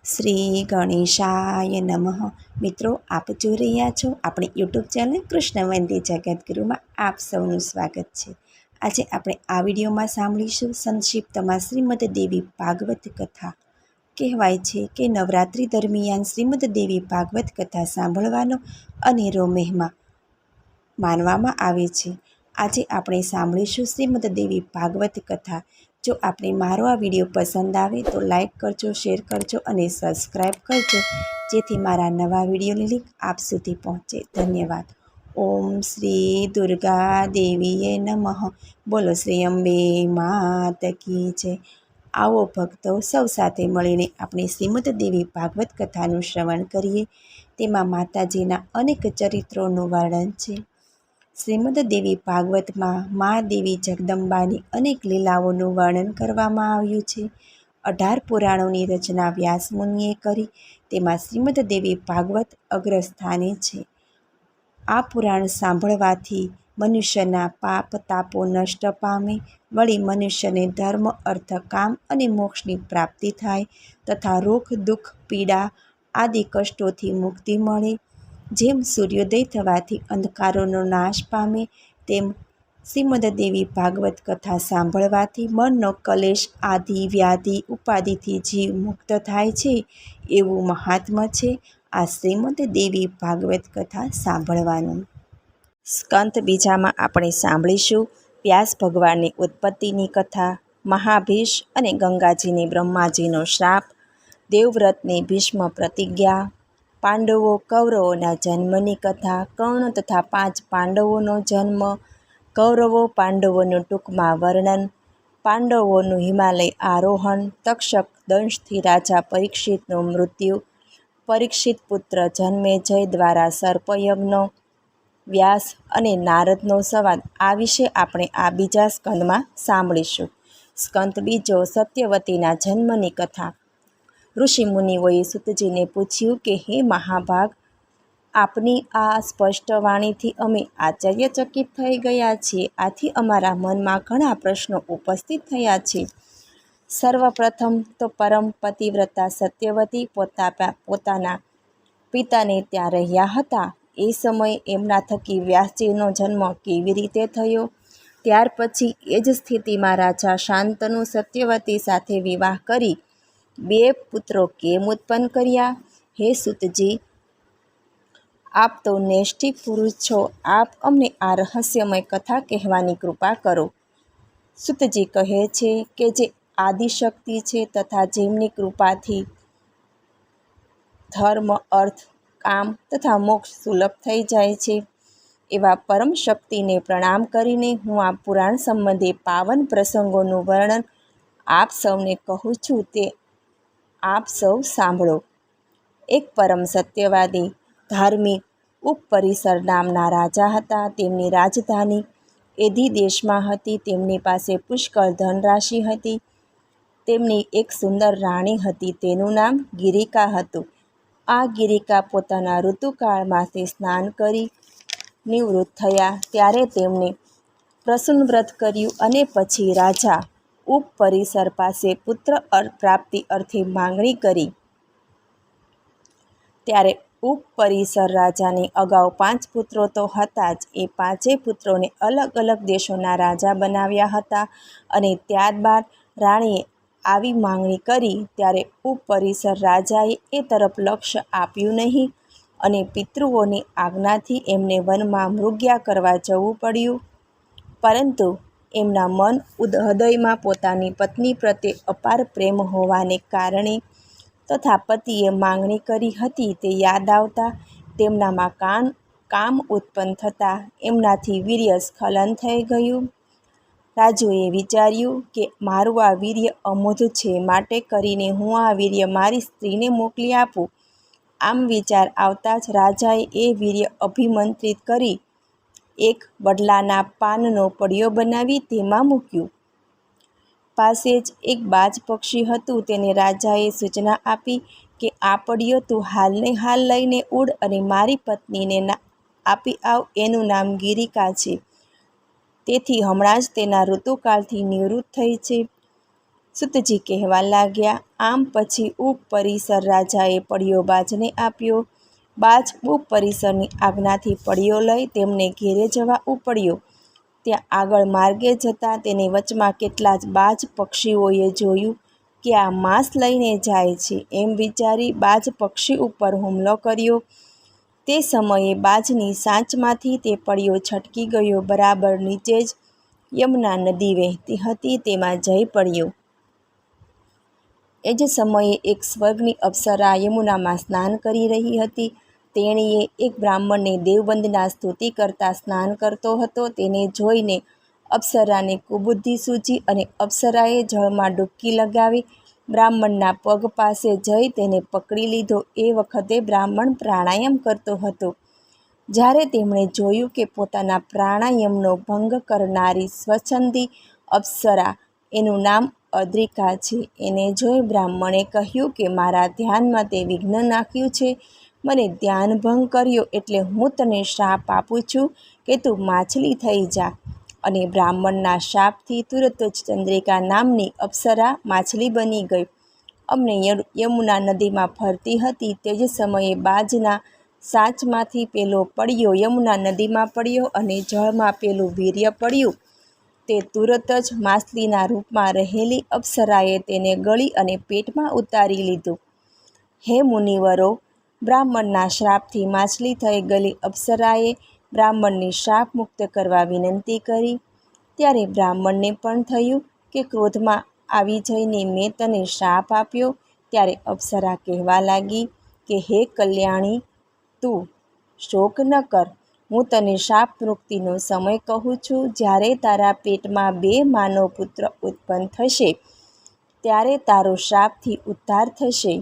શ્રી ગણેશાય નમઃ. મિત્રો, આપ જોઈ રહ્યા છો આપણી યુટ્યુબ ચેનલ કૃષ્ણવંદી જગતગુરુમાં આપ સૌનું સ્વાગત છે. આજે આપણે આ વિડીયોમાં સાંભળીશું સંક્ષિપ્તમાં શ્રીમદ દેવી ભાગવત કથા. કહેવાય છે કે નવરાત્રિ દરમિયાન શ્રીમદ દેવી ભાગવત કથા સાંભળવાનો અનેરો મહિમા માનવામાં આવે છે. આજે આપણે સાંભળીશું શ્રીમદ દેવી ભાગવત કથા. જો આપને મારો આ વિડીયો પસંદ આવે તો લાઈક કરજો, શેર કરજો અને સબસ્ક્રાઈબ કરજો, જેથી મારા નવા વિડીયોની લિંક આપ સુધી પહોંચે. ધન્યવાદ. ઓમ શ્રી દુર્ગા દેવીએ નમઃ. બોલો શ્રી અંબે માત કી જય. આવો ભક્તો, સૌ સાથે મળીને આપણે શ્રીમદ દેવી ભાગવત કથાનું શ્રવણ કરીએ. તેમાં માતાજીના અનેક ચરિત્રોનું વર્ણન છે. શ્રીમદ દેવી ભાગવતમાં મા દેવી જગદંબાની અનેક લીલાઓનું વર્ણન કરવામાં આવ્યું છે. 18 પુરાણોની રચના વ્યાસ મુનિએ કરી, તેમાં શ્રીમદ દેવી ભાગવત અગ્રસ્થાને છે. આ પુરાણ સાંભળવાથી મનુષ્યના પાપ તાપો નષ્ટ પામે, વળી મનુષ્યને ધર્મ, અર્થ, કામ અને મોક્ષની પ્રાપ્તિ થાય તથા રોગ, દુઃખ, પીડા આદિ કષ્ટોથી મુક્તિ મળે. જેમ સૂર્યોદય થવાથી અંધકારોનો નાશ પામે, તેમ શ્રીમદ દેવી ભાગવત કથા સાંભળવાથી મનનો કલેશ, આદિ વ્યાધિ ઉપાધિથી જીવ મુક્ત થાય છે. એવું મહાત્મ્ય છે આ શ્રીમદ દેવી ભાગવત કથા સાંભળવાનું. સ્કંદ બીજામાં આપણે સાંભળીશું વ્યાસ ભગવાનની ઉત્પત્તિની કથા, મહાભીષ અને ગંગાજીની બ્રહ્માજીનો શ્રાપ, દેવવ્રતની ભીષ્મ પ્રતિજ્ઞા, પાંડવો કૌરવોના જન્મની કથા, કર્ણ તથા 5 પાંડવોનો જન્મ, કૌરવો પાંડવોનું ટૂંકમાં વર્ણન, પાંડવોનું હિમાલય આરોહણ, તક્ષક દંશથી રાજા પરીક્ષિતનું મૃત્યુ, પરીક્ષિત પુત્ર જન્મેજય દ્વારા સર્પયજ્ઞ, વ્યાસ અને નારદનો સંવાદ. આ વિશે આપણે આ બીજા સ્કંદમાં સાંભળીશું. સ્કંદ બીજો સત્યવતીના જન્મની કથા. ઋષિ મુનિઓએ સૂતજીને પૂછ્યું કે હે મહાભાગ, આપની આ સ્પષ્ટ વાણીથી અમે આશ્ચર્યચકિત થઈ ગયા છીએ. આથી અમારા મનમાં ઘણા પ્રશ્નો ઉપસ્થિત થયા છે. સર્વપ્રથમ તો પરમ પતિવ્રતા સત્યવતી પોતાના પિતાને ત્યાં રહ્યા હતા. એ સમયે એમના થકી વ્યાસજીનો જન્મ કેવી રીતે થયો? ત્યાર પછી એ જ સ્થિતિમાં રાજા શાંતનુ સત્યવતી સાથે વિવાહ કરી 2 પુત્રો કેમ ઉત્પન્ન કર્યા? હે સૂતજી, આપ તો નૈષ્ઠિક પુરુષ છો. આપ અમને આ રહસ્યમય કથા કહેવાની કૃપા કરો. સૂતજી કહે છે કે જે આદિશક્તિ છે તથા જેમની કૃપાથી ધર્મ, અર્થ, કામ તથા મોક્ષ સુલભ થઈ જાય છે, એવા પરમ શક્તિને પ્રણામ કરીને હું આ પુરાણ સંબંધી પાવન પ્રસંગોનું વર્ણન આપ સૌને કહું છું, તે આપ સૌ સાંભળો. એક પરમ સત્યવાદી, ધાર્મિક ઉપપરિસર નામના રાજા હતા. તેમની રાજધાની એધી દેશમાં હતી. તેમની પાસે પુષ્કળ ધનરાશિ હતી. તેમની એક સુંદર રાણી હતી. તેનું નામ ગિરિકા હતું. આ ગિરિકા પોતાના ઋતુકાળમાંથી સ્નાન કરી નિવૃત્ત થયા ત્યારે તેમણે પ્રસૂનવ્રત કર્યું અને પછી રાજા ઉપપરિસર પાસે પુત્ર પ્રાપ્તિ અર્થે માંગણી કરી. ત્યારે ઉપપરિસર રાજાને અગાઉ 5 પુત્રો તો હતા જ. એ 5 પુત્રોને અલગ અલગ દેશોના રાજા બનાવ્યા હતા અને ત્યારબાદ રાણીએ આવી માંગણી કરી ત્યારે ઉપપરિસર રાજાએ એ તરફ લક્ષ્ય આપ્યું નહીં અને પિતૃઓની આજ્ઞાથી એમને વનમાં મૃગ્યા કરવા જવું પડ્યું. પરંતુ એમના હૃદયમાં પોતાની પત્ની પ્રત્યે અપાર પ્રેમ હોવાને કારણે તથા પતિએ માંગણી કરી હતી તે યાદ આવતા તેમનામાં કામ ઉત્પન્ન થતાં એમનાથી વીર્ય સ્ખલન થઈ ગયું. રાજુએ વિચાર્યું કે મારું આ વીર્ય અમોઘ છે, માટે કરીને હું આ વીર્ય મારી સ્ત્રીને મોકલી આપું. આમ વિચાર આવતા જ રાજાએ એ વીર્ય અભિમંત્રિત કરી એક વડલાના પાનનો પડિયો બનાવી તેમાં મૂક્યું. પાસે જ એક બાજ પક્ષી હતું. તેને રાજાએ સૂચના આપી કે આ પડિયો તું હાલને હાલ લઈને ઉડ અને મારી પત્નીને આપી આવ. એનું નામ ગિરિકા છે. તેથી હમણાં જ તેના ઋતુકાળથી નિવૃત્ત થઈ છે. સુતજી કહેવા લાગ્યા, આમ પછી ઉપપરીસર રાજાએ પડ્યો બાજને આપ્યો. બાજ ઉપપરીસરની આજ્ઞાથી પડ્યો લઈ તેમને ઘેરે જવા ઉપડ્યો. ત્યાં આગળ માર્ગે જતાં તેને વચમાં કેટલા જ બાજ પક્ષીઓએ જોયું કે આ માંસ લઈને જાય છે. એમ વિચારી બાજ પક્ષી ઉપર હુમલો કર્યો. તે સમયે બાજની સાંચમાંથી તે પડ્યો છટકી ગયો. બરાબર નીચે જ યમુના નદી વહેતી હતી, તેમાં જઈ પડ્યો. એ જ સમયે એક સ્વર્ગની અપ્સરા યમુનામાં સ્નાન કરી રહી હતી. તેણીએ એક બ્રાહ્મણને દેવવંદના સ્તુતિ કરતા સ્નાન કરતો હતો. તેને જોઈને અપ્સરાને કુબુદ્ધિ સૂજી અને અપ્સરાએ જળમાં ડૂબકી લગાવી બ્રાહ્મણના પગ પાસે જઈ તેને પકડી લીધો. એ વખતે બ્રાહ્મણ પ્રાણાયામ કરતો હતો. જ્યારે તેમણે જોયું કે પોતાના પ્રાણાયામનો ભંગ કરનારી સ્વચ્છંદી અપ્સરા, એનું નામ અદ્રિકા છે, એને જોઈ બ્રાહ્મણે કહ્યું કે મારા ધ્યાનમાં તે વિઘ્ન નાખ્યું છે. મને ધ્યાન ભંગ કર્યો, એટલે હું તને શ્રાપ આપું છું કે તું માછલી થઈ જા. અને બ્રાહ્મણના શાપથી તુરત જ ચંદ્રિકા નામની અપ્સરા માછલી બની ગઈ. અમને યમુના નદીમાં ફરતી હતી તે જ સમયે બાજના સાચમાંથી પેલો પડ્યો યમુના નદીમાં પડ્યો અને જળમાં પેલું વીર્ય પડ્યું. તે તુરત જ માછલીના રૂપમાં રહેલી અપ્સરાએ તેને ગળી અને પેટમાં ઉતારી લીધું. હે મુનિવરો, બ્રાહ્મણના શ્રાપથી માછલી થઈ ગયેલી અપ્સરાએ બ્રાહ્મણને શ્રાપ મુક્ત કરવા વિનંતી કરી. ત્યારે બ્રાહ્મણને પણ થયું કે ક્રોધમાં આવી જઈને મેં તને શ્રાપ આપ્યો. ત્યારે અપ્સરા કહેવા લાગી કે હે કલ્યાણી, તું શોક ન કર. હું તને શાપ મુક્તિનો સમય કહું છું. જ્યારે તારા પેટમાં 2 માનવ પુત્ર ઉત્પન્ન થશે ત્યારે તારો શ્રાપથી ઉદ્ધાર થશે.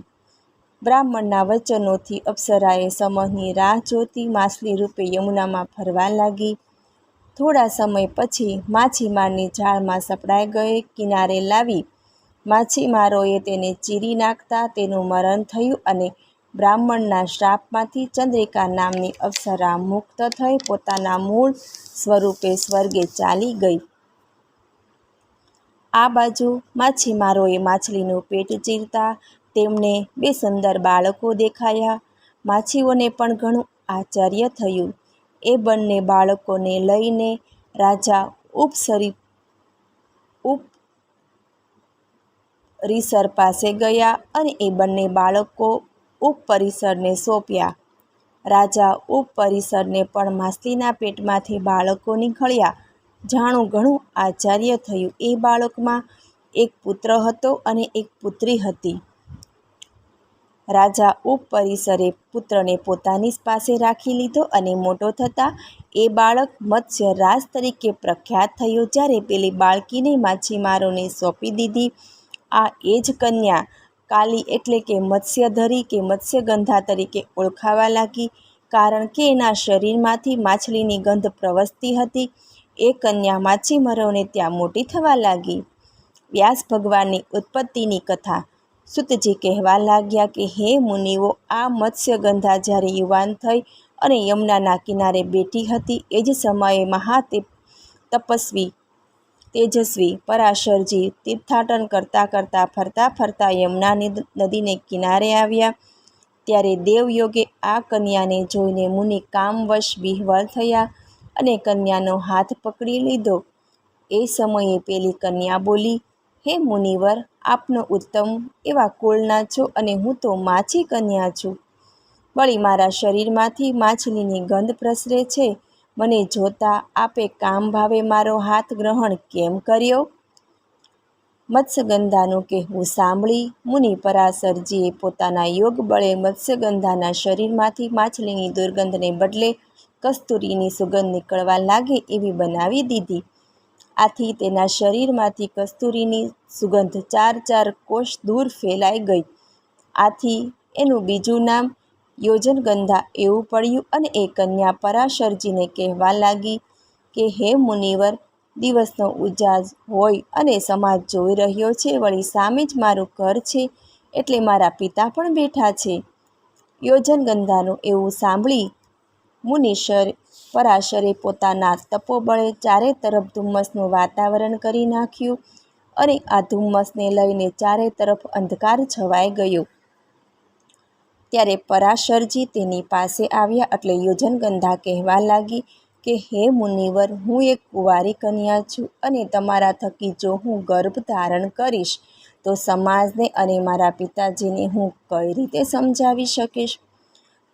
બ્રાહ્મણના વચનોથી અપ્સરાએ સમયની રાહ જોતી માછલી રૂપે યમુનામાં ફરવા લાગી. થોડા સમય પછી માછીમારની જાળમાં સપડાઈ ગઈ. કિનારે લાવી માછીમારોએ તેને ચીરી નાખતા તેનું મરણ થયું અને બ્રાહ્મણના શ્રાપમાંથી ચંદ્રિકા નામની અપ્સરા મુક્ત થઈ પોતાના મૂળ સ્વરૂપે સ્વર્ગે ચાલી ગઈ. આ બાજુ માછીમારોએ માછલીનું પેટ ચીરતા તેમને 2 સુંદર બાળકો દેખાયા. માછીઓને પણ ઘણું આશ્ચર્ય થયું. એ બંને બાળકોને લઈને રાજા ઉપરીસર પાસે ગયા અને એ બંને બાળકો ઉપરીસરને સોંપ્યા. રાજા ઉપરીસરને પણ માછલીના પેટમાંથી બાળકો નીકળ્યા જાણું ઘણું આશ્ચર્ય થયું. એ બાળકમાં એક પુત્ર હતો અને એક પુત્રી હતી. રાજા ઉપરીસરે પુત્રને પોતાની પાસે રાખી લીધો અને મોટો થતાં એ બાળક મત્સ્યરાજ તરીકે પ્રખ્યાત થયો. જ્યારે પેલી બાળકીને માછીમારોને સોંપી દીધી. આ એ જ કન્યા કાલી એટલે કે મત્સ્યધરી કે મત્સ્યગંધા તરીકે ઓળખાવા લાગી, કારણ કે એના શરીરમાંથી માછલીની ગંધ પ્રવસતી હતી. એ કન્યા માછીમારોને ત્યાં મોટી થવા લાગી. વ્યાસ ભગવાનની ઉત્પત્તિની કથા. સુતજી કહેવા લાગ્યા કે હે મુનિઓ, આ મત્સ્યગંધા જ્યારે યુવાન થઈ અને યમુનાના કિનારે બેઠી હતી એ જ સમયે તપસ્વી તેજસ્વી પરાશરજી તીર્થાટન કરતાં ફરતા યમુના નદીને કિનારે આવ્યા. ત્યારે દેવયોગે આ કન્યાને જોઈને મુનિ કામવશ વિહ્વલ થયા અને કન્યાનો હાથ પકડી લીધો. એ સમયે પેલી કન્યા બોલી, હે મુનિવર, આપનો ઉત્તમ એવા કુળના છો અને હું તો માછી કન્યા છું. વળી મારા શરીરમાંથી માછલીની ગંધ પ્રસરે છે. મને જોતા આપે કામ ભાવે મારો હાથ ગ્રહણ કેમ કર્યો? મત્સ્યગંધાનું કહેવું સાંભળી મુનિ પરાશરજીએ પોતાના યોગ બળે મત્સ્યગંધાના શરીરમાંથી માછલીની દુર્ગંધને બદલે કસ્તુરીની સુગંધ નીકળવા લાગે એવી બનાવી દીધી. આથી તેના શરીરમાંથી કસ્તુરીની સુગંધ 4 કોશ દૂર ફેલાઈ ગઈ. આથી એનું બીજું નામ યોજનગંધા એવું પડ્યું. અને એ કન્યા પરાશરજીને કહેવા લાગી કે હે મુનિવર, દિવસનો ઉજાસ હોય અને સમાજ જોઈ રહ્યો છે. વળી સામે જ મારું ઘર છે, એટલે મારા પિતા પણ બેઠા છે. યોજનગંધાનું એવું સાંભળી મુનિ પરાશરે પોતાના તપોબળે 4 તરફ ધુમ્મસનું વાતાવરણ કરી નાખ્યું અને આ ધુમ્મસને લઈને ચારે તરફ અંધકાર છવાઈ ગયો. ત્યારે પરાશરજી તેની પાસે આવ્યા એટલે યોજનગંધા કહેવા લાગી કે હે મુનિવર, હું એક કુંવારી કન્યા છું અને તમારા થકી જો હું ગર્ભ ધારણ કરીશ તો સમાજને અને મારા પિતાજીને હું કઈ રીતે સમજાવી શકીશ?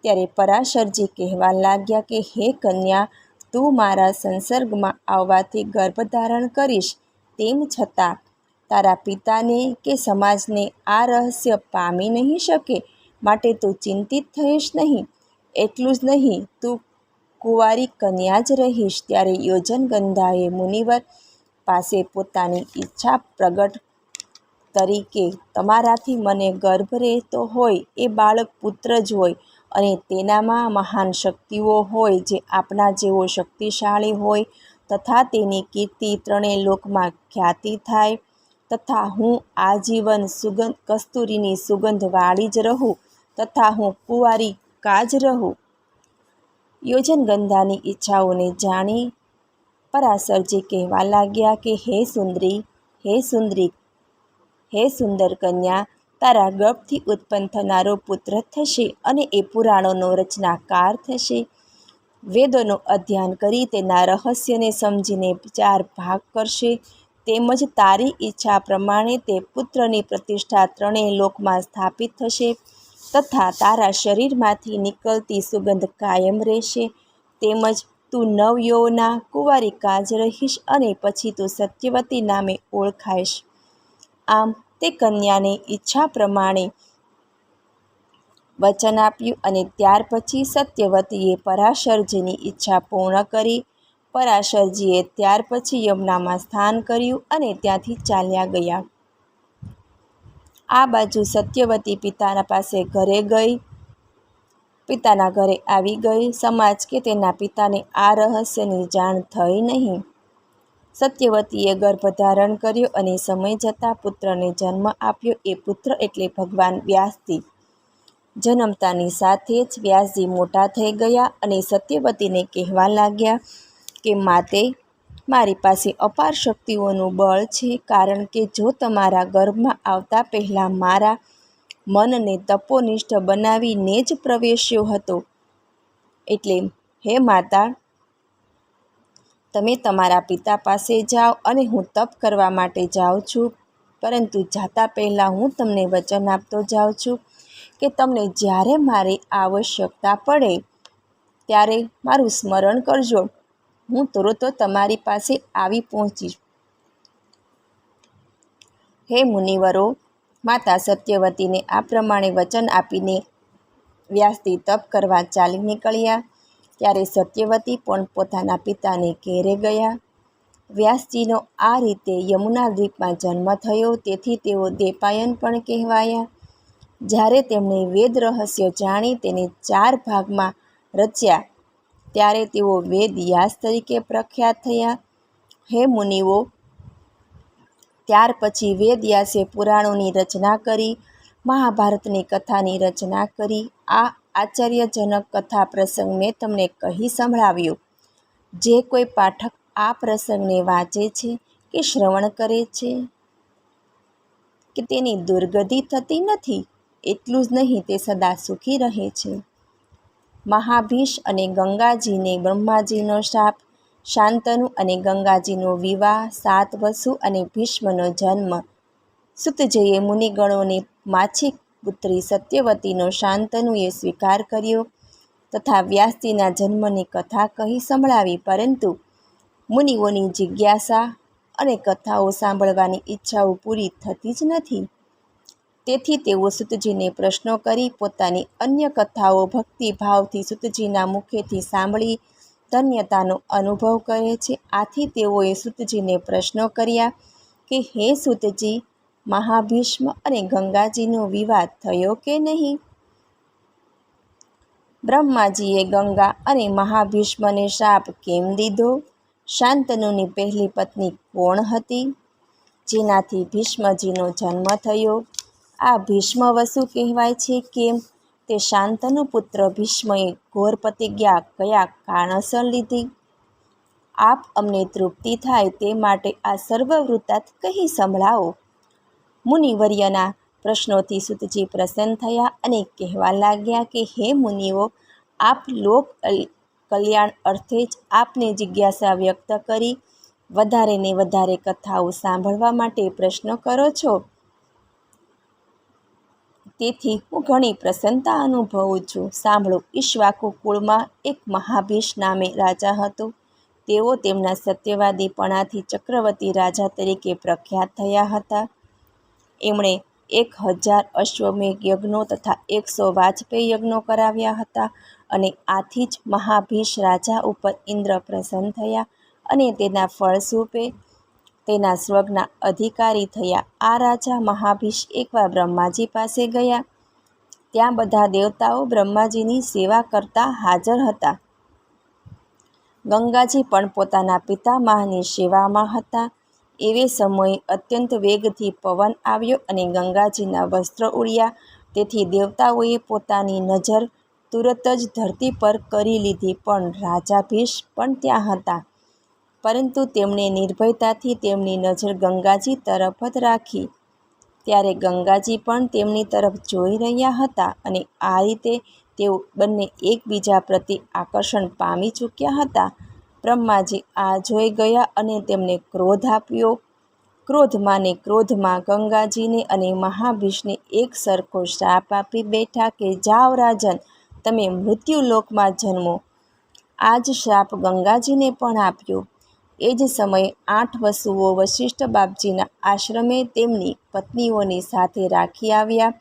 ત્યારે પરાશરજી કહેવા લાગ્યા કે હે કન્યા, તું મારા સંસર્ગમાં આવવાથી ગર્ભ ધારણ કરીશ, તેમ છતાં તારા પિતાને કે સમાજને આ રહસ્ય પામી નહીં શકે, માટે તું ચિંતિત થઈશ નહીં. એટલું જ નહીં, તું કુંવારી કન્યા જ રહીશ. ત્યારે યોજનગંધાએ મુનિવર પાસે પોતાની ઈચ્છા પ્રગટ કરી કે તમારાથી મને ગર્ભ રહેતો હોય એ બાળક પુત્ર જ હોય અને તેનામાં મહાન શક્તિઓ હોય, જે આપના જેવો શક્તિશાળી હોય તથા તેની કીર્તિ ત્રણેય લોકમાં ખ્યાતિ થાય તથા હું આજીવન કસ્તુરીની સુગંધ વાળી જ રહું તથા હું કુંવારી કાજ રહું. યોજનગંધાની ઈચ્છાઓને જાણી પરાશરજી કહેવા લાગ્યા કે હે સુંદરી, હે સુંદરી, હે સુંદર કન્યા, તારા ગર્ભથી ઉત્પન્ન થનારો પુત્ર થશે અને એ પુરાણોનો રચનાકાર થશે. વેદોનું અધ્યયન કરી તેના રહસ્યને સમજીને 4 ભાગ કરશે. તેમજ તારી ઈચ્છા પ્રમાણે તે પુત્રની પ્રતિષ્ઠા ત્રણેય લોકમાં સ્થાપિત થશે તથા તારા શરીરમાંથી નીકળતી સુગંધ કાયમ રહેશે. તેમજ તું નવયૌવના કુંવારિકા જ રહીશ અને પછી તું સત્યવતી નામે ઓળખાઈશ. આમ તે કન્યાને ઈચ્છા પ્રમાણે વચન આપ્યું અને ત્યાર પછી સત્યવતીએ પરાશરજીની ઈચ્છા પૂર્ણ કરી. પરાશરજીએ ત્યાર પછી યમુનામાં સ્નાન કર્યું અને ત્યાંથી ચાલ્યા ગયા. આ બાજુ સત્યવતી પિતાના ઘરે આવી ગઈ. સમાજ કે તેના પિતાને આ રહસ્યની જાણ થઈ નહીં. સત્યવતીએ ગર્ભ ધારણ કર્યો અને સમય જતાં પુત્રને જન્મ આપ્યો. એ પુત્ર એટલે ભગવાન વ્યાસજી. જન્મતાની સાથે જ વ્યાસજી મોટા થઈ ગયા અને સત્યવતીને કહેવા લાગ્યા કે માતે, મારી પાસે અપાર શક્તિઓનું બળ છે, કારણ કે જો તમારા ગર્ભમાં આવતા પહેલાં મારા મનને તપોનિષ્ઠ બનાવીને જ પ્રવેશ્યો હતો. એટલે હે માતા, તમે તમારા પિતા પાસે જાઓ અને હું તપ કરવા માટે જાઉં છું, પરંતુ જાતા પહેલાં હું તમને વચન આપતો જાઉં છું કે તમને જ્યારે મારી આવશ્યકતા પડે ત્યારે મારું સ્મરણ કરજો. હું તુરત તમારી પાસે આવી પહોંચીશ. હે મુનિવરો, માતા સત્યવતીને આ પ્રમાણે વચન આપીને વ્યાસજી તપ કરવા ચાલી નીકળ્યા. ત્યારે સત્યવતી પણ પોતાના પિતાને ઘેરે ગયા. વ્યાસજીનો આ રીતે યમુના દ્વીપમાં જન્મ થયો, તેથી તેઓ દ્વૈપાયન પણ કહેવાયા. જ્યારે તેમણે વેદ રહસ્ય જાણી તેને 4 ભાગમાં રચ્યા ત્યારે તેઓ વેદવ્યાસ તરીકે પ્રખ્યાત થયા. હે મુનિઓ, ત્યાર પછી વેદવ્યાસે પુરાણોની રચના કરી, મહાભારતની કથાની રચના કરી. આ આશ્ચર્યજનક કથા પ્રસંગ મેં તમને કહી સંભળાવ્યો. જે કોઈ પાઠક આ પ્રસંગને વાંચે છે કે શ્રવણ કરે છે કે તેની દુર્ગતિ થતી નથી. એટલું જ નહીં, તે સદા સુખી રહે છે. મહાભીષ અને ગંગાજીને બ્રહ્માજીનો શાપ, શાંતનુ અને ગંગાજીનો વિવાહ, 7 વસુ અને ભીષ્મનો જન્મ, સુતજીએ મુનિગણોની માછી પુત્રી સત્યવતીનો શાંતનુએ સ્વીકાર કર્યો તથા વ્યાસજીના જન્મની કથા કહી સંભળાવી. પરંતુ મુનિઓની જિજ્ઞાસા અને કથાઓ સાંભળવાની ઈચ્છાઓ પૂરી થતી જ નથી. તેથી તેઓ સુતજીને પ્રશ્નો કરી પોતાની અન્ય કથાઓ ભક્તિભાવથી સુતજીના મુખેથી સાંભળી ધન્યતાનો અનુભવ કરે છે. આથી તેઓએ સુતજીને પ્રશ્નો કર્યા કે હે સુતજી, મહાભીષ્મ અને ગંગાજીનો વિવાહ થયો કે નહીં? બ્રહ્માજીએ ગંગા અને મહાભીષ્મને શાપ કેમ દીધો? શાંતનુની પહેલી પત્ની કોણ હતી જેનાથી ભીષ્મજીનો જન્મ થયો? આ ભીષ્મવસુ કહેવાય છે કેમ? તે શાંતનુ પુત્ર ભીષ્મએ ઘોર પ્રતિજ્ઞા કયા કારણસર લીધી? આપ અમને તૃપ્તિ થાય તે માટે આ સર્વ વૃત્તાંત કહી સંભળાવો. મુનિવર્યના પ્રશ્નોથી સૂતજી પ્રસન્ન થયા અને કહેવા લાગ્યા કે હે મુનિઓ, આપ લોક કલ્યાણ અર્થે જ આપને જિજ્ઞાસા વ્યક્ત કરી વધારે ને વધારે કથાઓ સાંભળવા માટે પ્રશ્ન કરો છો. તેથી હું ઘણી પ્રસન્નતા અનુભવું છું. સાંભળો, ઈક્ષ્વાકુ કુળમાં એક મહાભીષ નામે રાજા હતો. તેઓ તેમના સત્યવાદીપણાથી ચક્રવર્તી રાજા તરીકે પ્રખ્યાત થયા હતા. એમણે 1000 અશ્વમેઘ યજ્ઞો તથા 100 વાજપેયી યજ્ઞો કરાવ્યા હતા અને આથી જ મહાભીષ રાજા ઉપર ઇન્દ્ર પ્રસન્ન થયા અને તેના ફળસ્વરૂપે તેના સ્વર્ગના અધિકારી થયા. આ રાજા મહાભીષ એકવાર બ્રહ્માજી પાસે ગયા. ત્યાં બધા દેવતાઓ બ્રહ્માજીની સેવા કરતા હાજર હતા. ગંગાજી પણ પોતાના પિતામહની સેવામાં હતા. એવે સમયે અત્યંત વેગથી પવન આવ્યો અને ગંગાજીના વસ્ત્ર ઉડ્યા. તેથી દેવતાઓએ પોતાની નજર તુરત જ ધરતી પર કરી લીધી. પણ રાજાભીષ પણ ત્યાં હતા, પરંતુ તેમણે નિર્ભયતાથી તેમની નજર ગંગાજી તરફ જ રાખી. ત્યારે ગંગાજી પણ તેમની તરફ જોઈ રહ્યા હતા અને આ રીતે તેઓ બંને એકબીજા પ્રત્યે આકર્ષણ પામી ચૂક્યા હતા. બ્રહ્માજી આ જોઈ ગયા અને તેમને ક્રોધ આપ્યો. ક્રોધમાં ને ક્રોધમાં ગંગાજીને અને મહાભીષને એક સરખો શ્રાપ આપી બેઠા કે જાઓ રાજન, તમે મૃત્યુલોકમાં જન્મો. આ જ શ્રાપ ગંગાજીને પણ આપ્યો. એ જ સમયે 8 વસુઓ વશિષ્ઠ બાપજીના આશ્રમે તેમની પત્નીઓની સાથે રાખી આવ્યા.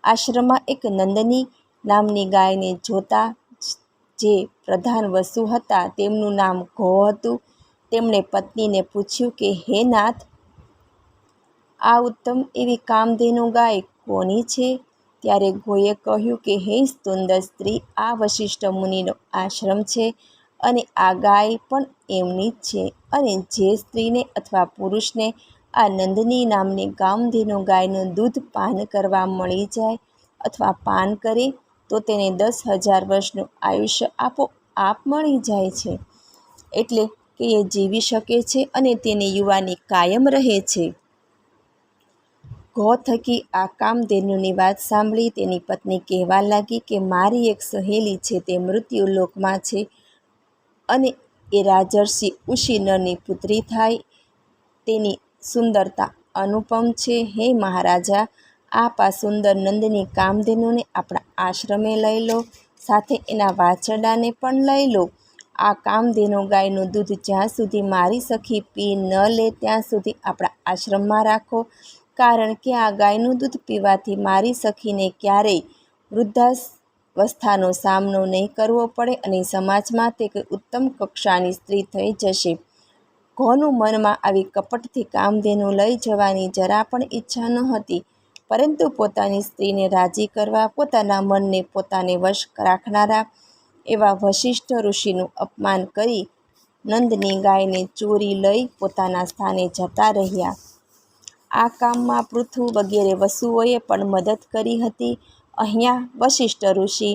આશ્રમમાં એક નંદની નામની ગાયને જોતા જે પ્રધાન વસુ હતા, તેમનું નામ ઘો હતું. તેમણે પત્નીને પૂછ્યું કે હે નાથ, આ ઉત્તમ એવી કામધેનુ ગાય કોની છે? ત્યારે ઘોએ કહ્યું કે હે સુંદર સ્ત્રી, આ વશિષ્ઠ મુનિનો આશ્રમ છે અને આ ગાય પણ એમની જ છે. અને જે સ્ત્રીને અથવા પુરુષને આ નંદની નામની કામધેનુ ગાયનું દૂધ પાન કરવા મળી જાય અથવા પાન કરે તો તેને 10,000 વર્ષનું આયુષ્ય આપોઆપ મળી જાય છે. એટલે કે એ જીવી શકે છે અને તેની યુવાની કાયમ રહે છે. ઘો થકી આ કામધેનુની વાત સાંભળી તેની પત્ની કહેવા લાગી કે મારી એક સહેલી છે, તે મૃત્યુલોકમાં છે અને એ રાજર્ષિ ઉશિનરની પુત્રી થાય. તેની સુંદરતા અનુપમ છે. હે મહારાજા, આપ આ સુંદર નંદની કામધેનુને આપણા આશ્રમે લઈ લો, સાથે એના વાછરડાને પણ લઈ લો. આ કામધેનુ ગાયનું દૂધ જ્યાં સુધી મારી સખી પી ન લે ત્યાં સુધી આપણા આશ્રમમાં રાખો, કારણ કે આ ગાયનું દૂધ પીવાથી મારી સખીને ક્યારેય વૃદ્ધાવસ્થાનો સામનો નહીં કરવો પડે અને સમાજમાં તે ઉત્તમ કક્ષાની સ્ત્રી થઈ જશે. ઘોનું મનમાં આવી કપટથી કામધેનુ લઈ જવાની જરા પણ ઈચ્છા નહોતી, પરંતુ પોતાની સ્ત્રીને રાજી કરવા પોતાના મનને પોતાને વશ રાખનારા એવા વશિષ્ઠ ઋષિનું અપમાન કરી નંદની ગાયને ચોરી લઈ પોતાના સ્થાને જતા રહ્યા. આ કામમાં પૃથુ વગેરે વસુઓએ પણ મદદ કરી હતી. અહીંયા વશિષ્ઠ ઋષિ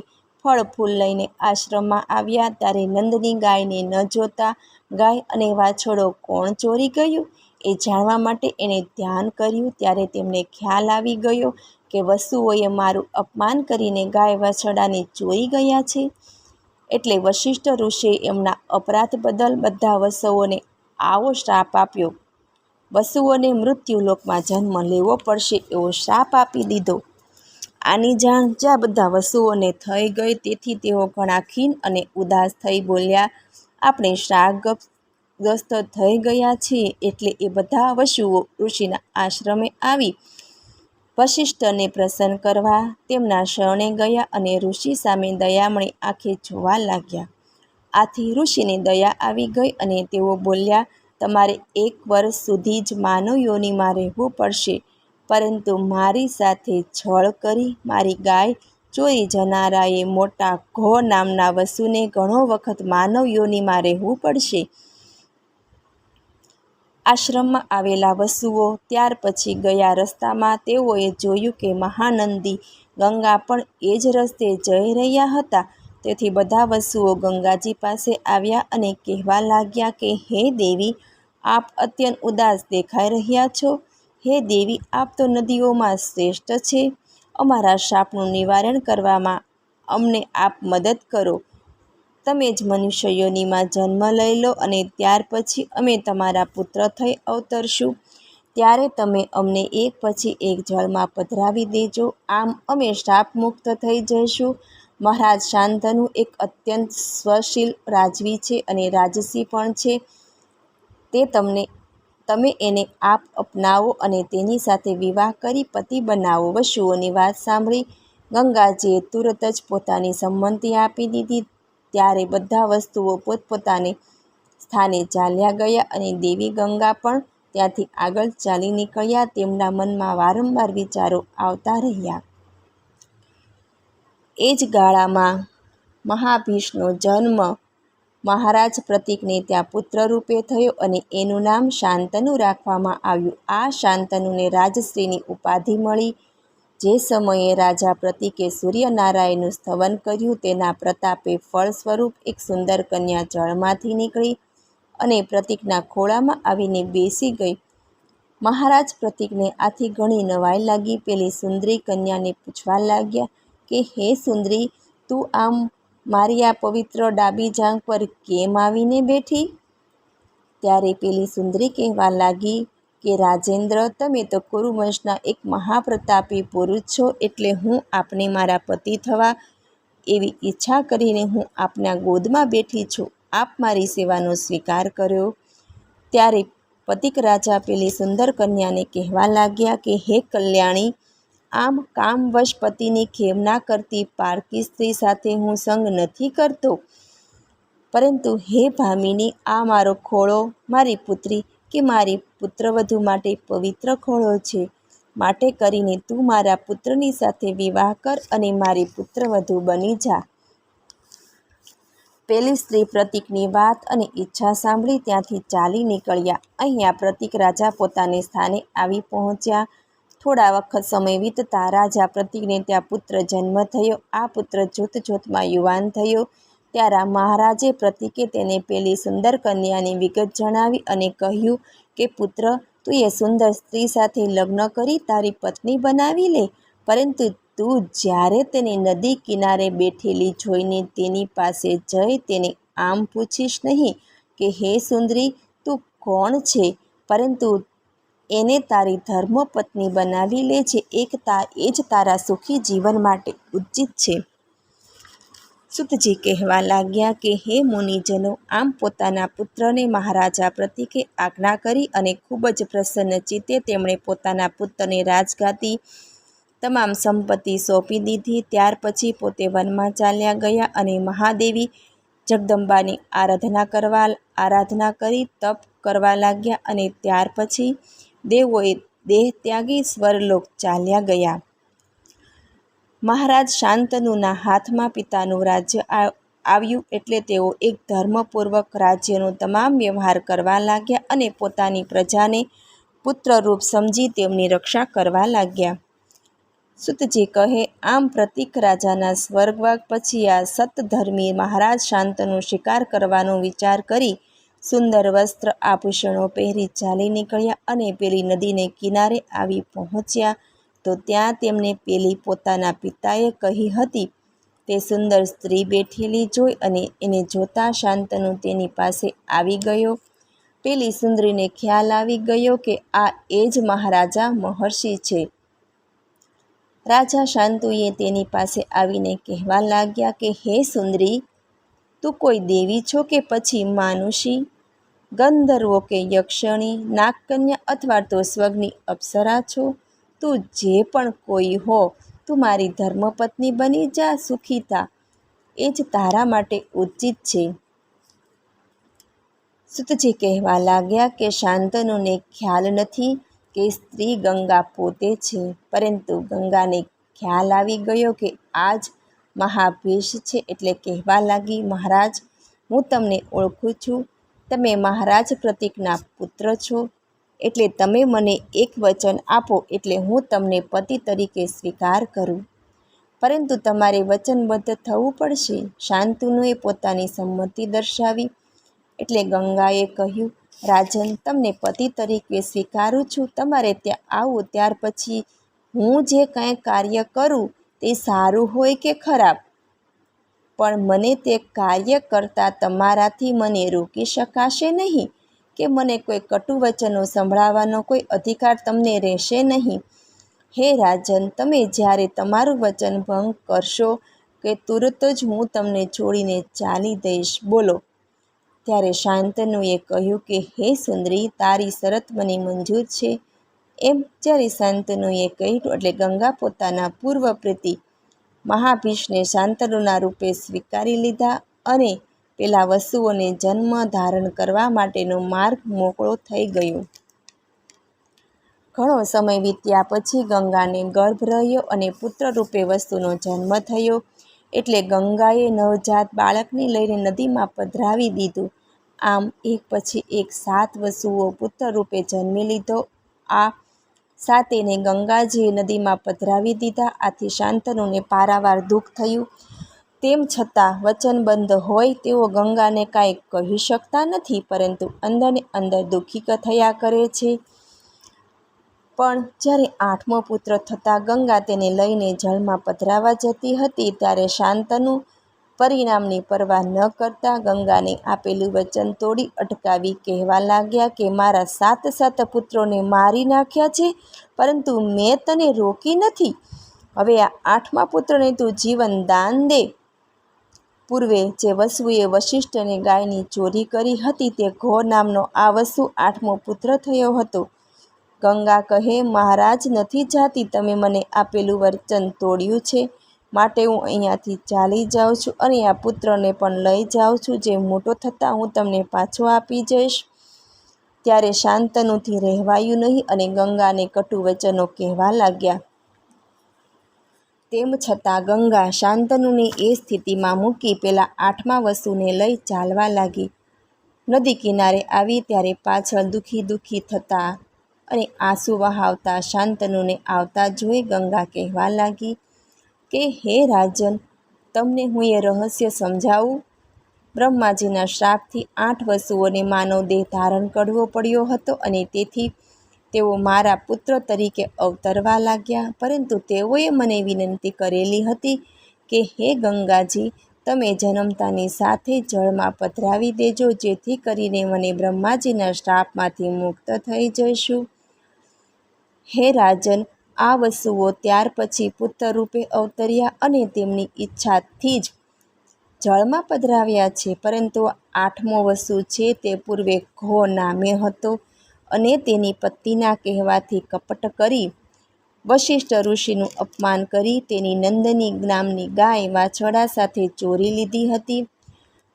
ફળ ફૂલ લઈને આશ્રમમાં આવ્યા ત્યારે નંદની ગાયને ન જોતા ગાય અને વાછરડો કોણ ચોરી ગયું એ જાણવા માટે એણે ધ્યાન કર્યું. ત્યારે તેમને ખ્યાલ આવી ગયો કે વસુઓએ મારું અપમાન કરીને ગાય વાછરડાને ચોરી ગયા છે. એટલે વશિષ્ઠ ઋષિએ એમના અપરાધ બદલ બધા વસુઓને આવો શ્રાપ આપ્યો. વસુઓને મૃત્યુલોકમાં જન્મ લેવો પડશે એવો શ્રાપ આપી દીધો. આની જાણ જ્યાં બધા વસુઓને થઈ ગઈ તેથી તેઓ ઘણા ખીન અને ઉદાસ થઈ બોલ્યા, આપણે શ્રાપગ્રસ્ત થઈ ગયા છીએ. એટલે એ બધા વસુઓ ઋષિના આશ્રમે આવી વશિષ્ઠને પ્રસન્ન કરવા તેમના શરણે ગયા અને ઋષિ સામે દયામણી આંખે જોવા લાગ્યા. આથી ઋષિને દયા આવી ગઈ અને તેઓ બોલ્યા, તમારે 1 વર્ષ સુધી જ માનવ યોનિમાં રહેવું પડશે, પરંતુ મારી સાથે છળ કરી મારી ગાય ચોરી જનારાએ મોટા ઘો નામના વસુને ઘણો વખત માનવ યોનિમાં રહેવું પડશે. આશ્રમમાં આવેલા વસુઓ ત્યાર પછી ગયા. રસ્તામાં તેઓએ જોયું કે મહાનંદી ગંગા પણ એ જ રસ્તે જઈ રહ્યા હતા. તેથી બધા વસુઓ ગંગાજી પાસે આવ્યા અને કહેવા લાગ્યા કે હે દેવી, આપ અત્યંત ઉદાસ દેખાઈ રહ્યા છો. હે દેવી, આપ તો નદીઓમાં શ્રેષ્ઠ છે. અમારા શાપનું નિવારણ કરવામાં અમને આપ મદદ કરો. તમે જ મનુષ્ય યોનિમાં જન્મ લઈ લો અને ત્યાર પછી અમે તમારા પુત્ર થઈ અવતરશું. ત્યારે તમે અમને એક પછી એક જળમાં પધરાવી દેજો. આમ અમે શાપમુક્ત થઈ જઈશું. મહારાજ શાંતનુ એક અત્યંત સ્વશીલ રાજવી છે અને રાજસી પણ છે. તમે એને આપ અપનાવો અને તેની સાથે વિવાહ કરી પતિ બનાવો. વસુઓની વાત સાંભળી ગંગાજીએ તુરત જ પોતાની સંમતિ આપી દીધી. ત્યારે બધા વસ્તુઓ પોતપોતાને સ્થાને ચાલ્યા ગયા અને દેવી ગંગા પણ ત્યાંથી આગળ ચાલી નીકળ્યા. તેમના મનમાં વારંવાર વિચારો આવતા રહ્યા. એ જ ગાળામાં મહાભીષનો જન્મ મહારાજ પ્રતીકને ત્યાં પુત્ર રૂપે થયો અને એનું નામ શાંતનુ રાખવામાં આવ્યું. આ શાંતનુને રાજશ્રીની ઉપાધિ મળી. જે સમયે રાજા પ્રતીકે સૂર્યનારાયણનું સ્તવન કર્યું તેના પ્રતાપે ફળ સ્વરૂપ એક સુંદર કન્યા જળમાંથી નીકળી અને પ્રતીકના ખોળામાં આવીને બેસી ગઈ. મહારાજ પ્રતીકને આથી ઘણી નવાઈ લાગી. પેલી સુંદરી કન્યાને પૂછવા લાગ્યા કે હે સુંદરી, તું આમ મારી આ પવિત્ર ડાબી જાંઘ પર કેમ આવીને બેઠી? ત્યારે પેલી સુંદરી કહેવા લાગી કે રાજેન્દ્ર, તમે તો કુરુવંશના એક મહાપ્રતાપી પુરુષ છો, એટલે હું આપને મારા પતિ થવા એવી ઈચ્છા કરીને હું આપના ગોદમાં બેઠી છું. આપ મારી સેવાનો સ્વીકાર કર્યો. ત્યારે પતિક રાજા પેલી સુંદર કન્યાને કહેવા લાગ્યા કે હે કલ્યાણી, આમ કામવશ પતિની ખેવના કરતી પારકી સ્ત્રી સાથે હું સંગ નથી કરતો, પરંતુ હે ભામિની, આ મારો ખોળો મારી પુત્રી કે મારી પુત્રવધુ માટે પવિત્ર ખોળો છે. માટે કરીને તું મારા પુત્રની સાથે વિવાહ કર અને મારી પુત્રવધુ બની જા. પેલી સ્ત્રી પ્રતીકની વાત અને ઈચ્છા સાંભળી ત્યાંથી ચાલી નીકળ્યા. અહીંયા પ્રતીક રાજા પોતાને સ્થાને આવી પહોંચ્યા. થોડા વખત સમય વીતતા રાજા પ્રતીકને ત્યાં પુત્ર જન્મ થયો. આ પુત્ર જોત જોતમાં યુવાન થયો. ત્યારે મહારાજે પ્રતીકે તેને પેલી સુંદર કન્યાની વિગત જણાવી અને કહ્યું કે પુત્ર, તું એ સુંદર સ્ત્રી સાથે લગ્ન કરી તારી પત્ની બનાવી લે, પરંતુ તું જ્યારે તેને નદી કિનારે બેઠેલી જોઈને તેની પાસે જઈ તેને આમ પૂછીશ નહીં કે હે સુંદરી, તું કોણ છે, પરંતુ એને તારી ધર્મપત્ની બનાવી લેજે. એ જ તારા સુખી જીવન માટે ઉચિત છે. સૂતજી કહેવા લાગ્યા કે હે મુનિજનો, આમ પોતાના પુત્રને મહારાજા પ્રતીકે આજ્ઞા કરી અને ખૂબ જ પ્રસન્ન ચિત્તે તેમણે પોતાના પુત્રને રાજગાદી તમામ સંપત્તિ સોંપી દીધી. ત્યાર પછી પોતે વનમાં ચાલ્યા ગયા અને મહાદેવી જગદંબાની આરાધના કરી તપ કરવા લાગ્યા અને ત્યાર પછી દેવોએ દેહ ત્યાગી સ્વરલોક ચાલ્યા ગયા. મહારાજ શાંતનુના હાથમાં પિતાનું રાજ્ય આવ્યું એટલે તેઓ એક ધર્મપૂર્વક રાજ્યનો તમામ વ્યવહાર કરવા લાગ્યા અને પોતાની પ્રજાને પુત્રરૂપ સમજી તેમની રક્ષા કરવા લાગ્યા. સૂતજી કહે, આમ પ્રતીક રાજાના સ્વર્ગવાસ પછી આ સત્ધર્મી મહારાજ શાંતનુ શિકાર કરવાનો વિચાર કરી સુંદર વસ્ત્ર આભૂષણો પહેરી ચાલી નીકળ્યા અને પેલી નદીને કિનારે આવી પહોંચ્યા. તો ત્યાં તેમને પેલી પોતાના પિતાએ કહી હતી તે સુંદર સ્ત્રી બેઠેલી જોઈ અને એને જોતા શાંતનુ તેની પાસે આવી ગયો. પેલી સુંદરીને ખ્યાલ આવી ગયો કે આ એ જ મહારાજા મહર્ષિ છે. રાજા શાંતુએ તેની પાસે આવીને કહેવા લાગ્યા કે હે સુંદરી, તું કોઈ દેવી છો કે પછી માનુષી, ગંધર્વો કે યક્ષણી, નાગકન્યા અથવા તો સ્વર્ગની અપ્સરા છો? તું જે પણ કોઈ હો, તું મારી ધર્મપત્ની બની જા, સુખી થા, એ જ તારા માટે ઉચિત છે. સૂતજી કહેવા લાગ્યા કે શાંતનુને ખ્યાલ નથી કે સ્ત્રી ગંગા પોતે છે, પરંતુ ગંગાને ખ્યાલ આવી ગયો કે આ જ મહાભીષ છે, એટલે કહેવા લાગી મહારાજ, હું તમને ઓળખું છું. તમે મહારાજ પ્રતીકના પુત્ર છો, એટલે તમે મને એક વચન આપો એટલે હું તમને પતિ તરીકે સ્વીકાર કરું. પરંતુ તમારે વચનબદ્ધ થવું પડશે. શાંતનુએ પોતાની સંમતિ દર્શાવી. એટલે ગંગાએ કહ્યું, રાજન, તમને પતિ તરીકે સ્વીકારું છું. તમારે ત્યાં આવું ત્યાર પછી હું જે કંઈ કાર્ય કરું તે સારું હોય કે ખરાબ, પણ મને તે કાર્ય કરતાં તમારાથી મને રોકી શકાશે નહીં, કે મને કોઈ કટુ વચનો સંભળાવવાનો કોઈ અધિકાર તમને રહેશે નહીં. હે રાજન, તમે જ્યારે તમારું વચન ભંગ કરશો કે તુરત જ હું તમને છોડીને ચાલી દઈશ. બોલો. ત્યારે શાંતનુએ કહ્યું કે હે સુંદરી, તારી શરત મને મંજૂર છે. એમ જ્યારે શાંતનુએ કહ્યું એટલે ગંગા પોતાના પૂર્વ પ્રેતી મહાભીષને શાંતનુના રૂપે સ્વીકારી લીધા અને પેલા વસુઓને જન્મ ધારણ કરવા માટેનો માર્ગ મોકળો થઈ ગયો. ઘણો સમય વીત્યા પછી ગંગાને ગર્ભ રહ્યો અને પુત્ર રૂપે વસુનો જન્મ થયો. એટલે ગંગાએ નવજાત બાળકને લઈને નદીમાં પધરાવી દીધું. આમ એક પછી એક 7 વસુઓ પુત્ર રૂપે જન્મી લીધો. આ 7ને ગંગાજીએ નદીમાં પધરાવી દીધા. આથી શાંતનુને પારાવાર દુઃખ થયું. તેમ છતાં વચનબદ્ધ હોય તેઓ ગંગાને કાંઈ કહી શકતા નથી, પરંતુ અંદરને અંદર દુઃખી થયા કરે છે. પણ જ્યારે 8મો પુત્ર થતાં ગંગા તેને લઈને જળમાં પધરાવા જતી હતી, ત્યારે શાંતનુ પરિણામની પરવા ન કરતા ગંગાને આપેલું વચન તોડી અટકાવી કહેવા લાગ્યા કે મારા 7 પુત્રોને મારી નાખ્યા છે, પરંતુ મેં તને રોકી નથી. હવે આ 8મા પુત્રને તું જીવન દાન દે. પૂર્વે જે વસુએ વશિષ્ઠને ગાયની ચોરી કરી હતી તે ઘોર નામનો આ વસુ 8મો પુત્ર થયો હતો. ગંગા કહે, મહારાજ, નથી જાતી. તમે મને આપેલું વચન તોડ્યું છે, માટે હું અહીંયાથી ચાલી જાઉં છું અને આ પુત્રને પણ લઈ જાઉં છું, જે મોટો થતાં હું તમને પાછો આપી જઈશ. ત્યારે શાંતનુથી રહેવાયું નહીં અને ગંગાને કટુ વચનો કહેવા લાગ્યા. તેમ છતાં ગંગા શાંતનુને એ સ્થિતિમાં મૂકી પેલા 8મા વસુને લઈ ચાલવા લાગી. નદી કિનારે આવી ત્યારે પાછળ દુઃખી થતા અને આંસુ વહાવતા શાંતનુને આવતા જોઈ ગંગા કહેવા લાગી કે હે રાજન, તમને હું એ રહસ્ય સમજાવું. બ્રહ્માજીના શ્રાપથી 8 વસુઓને માનવ દેહ ધારણ કરવો પડ્યો હતો અને તેથી તેઓ મારા પુત્ર તરીકે અવતરવા લાગ્યા. પરંતુ તેઓએ મને વિનંતી કરેલી હતી કે હે ગંગાજી, તમે જન્મતાની સાથે જળમાં પધરાવી દેજો, જેથી કરીને મને બ્રહ્માજીના શ્રાપમાંથી મુક્ત થઈ જઈશું. હે રાજન, આ વસુઓ ત્યાર પછી પુત્ર રૂપે અવતર્યા અને તેમની ઈચ્છાથી જ જળમાં પધરાવ્યા છે. પરંતુ 8મો વસુ છે તે પૂર્વે ઘો નામે હતો અને તેની પત્નીના કહેવાથી કપટ કરી વશિષ્ઠ ઋષિનું અપમાન કરી તેની નંદની નામની ગાય વાછરડા સાથે ચોરી લીધી હતી.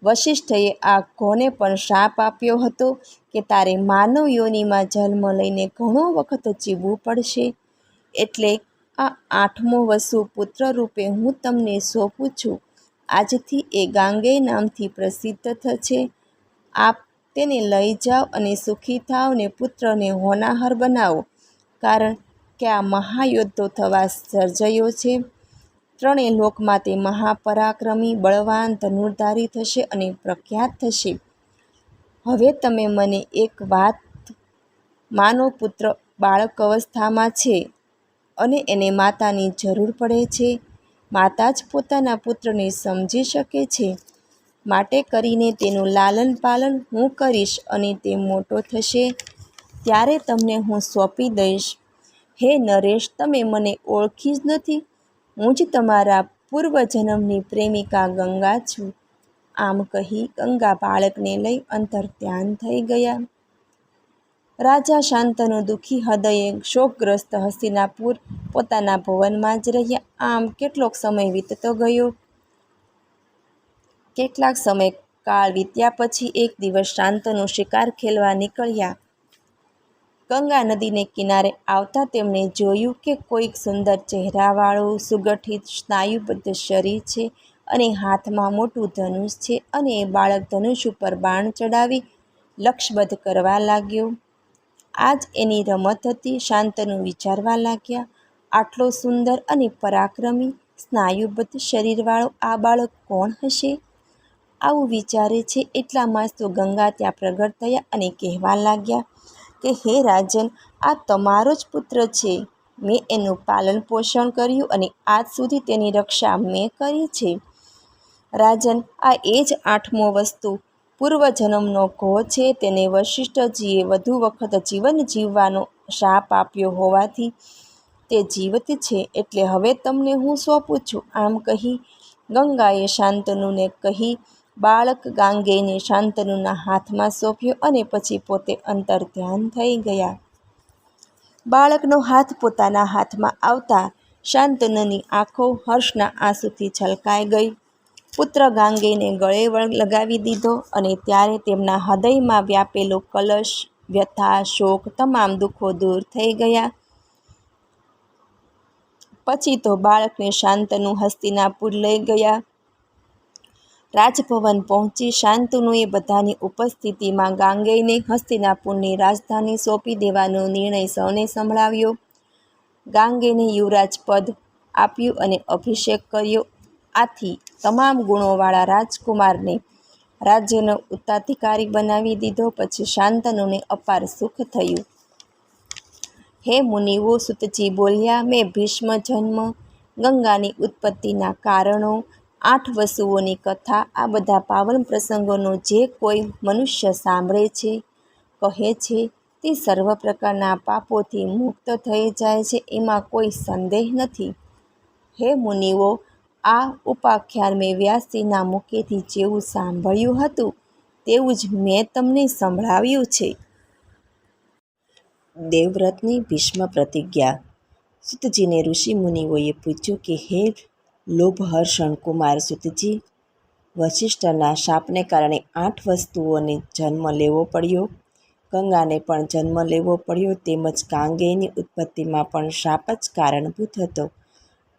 વશિષ્ઠએ આ ઘોને પણ શ્રાપ આપ્યો હતો કે તારે માનવ યોનિમાં જન્મ લઈને ઘણો વખત જીવવું પડશે. એટલે આ 8મો વસુ પુત્ર રૂપે હું તમને સોંપું છું. આજથી એ ગાંગેય નામથી પ્રસિદ્ધ છે. આપ તેને લઈ જાઓ અને સુખી થાવ ને પુત્રને હોનાહર બનાવો, કારણ કે આ મહાયોદ્ધો થવા સર્જાયો છે. 3 લોકમાં તે મહાપરાક્રમી, બળવાન, ધનુર્ધારી થશે અને પ્રખ્યાત થશે. હવે તમે મને એક વાત માનો. પુત્ર બાળક અવસ્થામાં છે અને એને માતાની જરૂર પડે છે. માતા જ પોતાના પુત્રને સમજી શકે છે. માટે કરીને તેનું લાલન પાલન હું કરીશ અને તે મોટો થશે ત્યારે તમને હું સોંપી દઈશ. હે નરેશ, તમે મને ઓળખી જ નથી. હું જ તમારા પૂર્વજન્મની પ્રેમિકા ગંગા છું. આમ કહી ગંગા બાળકને લઈ અંતર્ધ્યાન થઈ ગયા. રાજા શાંતનુ દુઃખી હૃદયે શોકગ્રસ્ત હસ્તિનાપુર પોતાના ભવનમાં જ રહ્યા. આમ કેટલોક સમય વીતતો ગયો. કેટલાક સમય કાળ વીત્યા પછી એક દિવસ શાંતનુ શિકાર ખેલવા નીકળ્યા. ગંગા નદીને કિનારે આવતા તેમણે જોયું કે કોઈક સુંદર ચહેરાવાળું, સુગઠિત, સ્નાયુબદ્ધ શરીર છે અને હાથમાં મોટું ધનુષ છે અને એ બાળક ધનુષ ઉપર બાણ ચડાવી લક્ષ્યબદ્ધ કરવા લાગ્યો. આ જ એની રમત હતી. શાંતનુ વિચારવા લાગ્યા, આટલો સુંદર અને પરાક્રમી, સ્નાયુબદ્ધ શરીરવાળો આ બાળક કોણ હશે? આવું વિચારે છે એટલામાં જ તો ગંગા ત્યાં પ્રગટ થયા અને કહેવા લાગ્યા કે હે રાજન, આ તમારો જ પુત્ર છે. મેં એનું પાલન પોષણ કર્યું અને આજ સુધી તેની રક્ષા મેં કરી છે. રાજન, આ એ જ 8મો વસ્તુ પૂર્વજન્મનો ઘો છે. તેને વશિષ્ઠજીએ વધુ વખત જીવન જીવવાનો શાપ આપ્યો હોવાથી તે જીવિત છે. એટલે હવે તમને હું સોંપું છું. આમ કહી ગંગાએ શાંતનુને કહી બાળક ગાંગેયને શાંતનુના હાથમાં સોંપ્યો અને પછી પોતે અંતર ધ્યાન થઈ ગયા. બાળકનો હાથ પોતાના હાથમાં આવતા શાંતનુની આંખો હર્ષના આંસુથી છલકાઈ ગઈ. પુત્ર ગાંગેયને ગળે લગાવી દીધો અને ત્યારે તેમના હૃદયમાં વ્યાપેલો કલશ, વ્યથા, શોક તમામ દુઃખો દૂર થઈ ગયા. પછી તો બાળકને શાંતનુ હસ્તિનાપુર લઈ ગયા. રાજભવન પહોંચી શાંતનુએ બધાની ઉપસ્થિતિમાં ગાંગેયને હસ્તિનાપુરની રાજધાની સોંપી દેવાનો નિર્ણય સૌને સંભળાવ્યો. ગાંગેયને યુવરાજ પદ આપ્યું અને અભિષેક કર્યો. આથી તમામ ગુણોવાળા રાજકુમારને રાજ્યનો ઉત્તરાધિકારી બનાવી દીધો. પછી શાંતનુને અપાર સુખ થયું. હે મુનિઓ, સૂતજી બોલ્યા, મેં ભીષ્મ જન્મ, ગંગાની ઉત્પત્તિના કારણો, 8 વસુઓની કથા, આ બધા પાવન પ્રસંગોનો જે કોઈ મનુષ્ય સાંભળે છે, કહે છે, તે સર્વ પ્રકારના પાપોથી મુક્ત થઈ જાય છે. એમાં કોઈ સંદેહ નથી. હે મુનિઓ, આ ઉપાખ્યાન મેં વ્યાસજીના મુખેથી જેવું સાંભળ્યું હતું તેવું જ મેં તમને સંભળાવ્યું છે. દેવવ્રતની ભીષ્મ પ્રતિજ્ઞા. સૂતજીને ઋષિમુનિઓએ પૂછ્યું કે હે લોભહર્ષણ કુમાર સૂતજી, વશિષ્ઠના શાપને કારણે 8 વસ્તુઓને જન્મ લેવો પડ્યો. ગંગાને પણ જન્મ લેવો પડ્યો. તેમજ ગાંગેયની ઉત્પત્તિમાં પણ શાપ જ કારણભૂત હતો.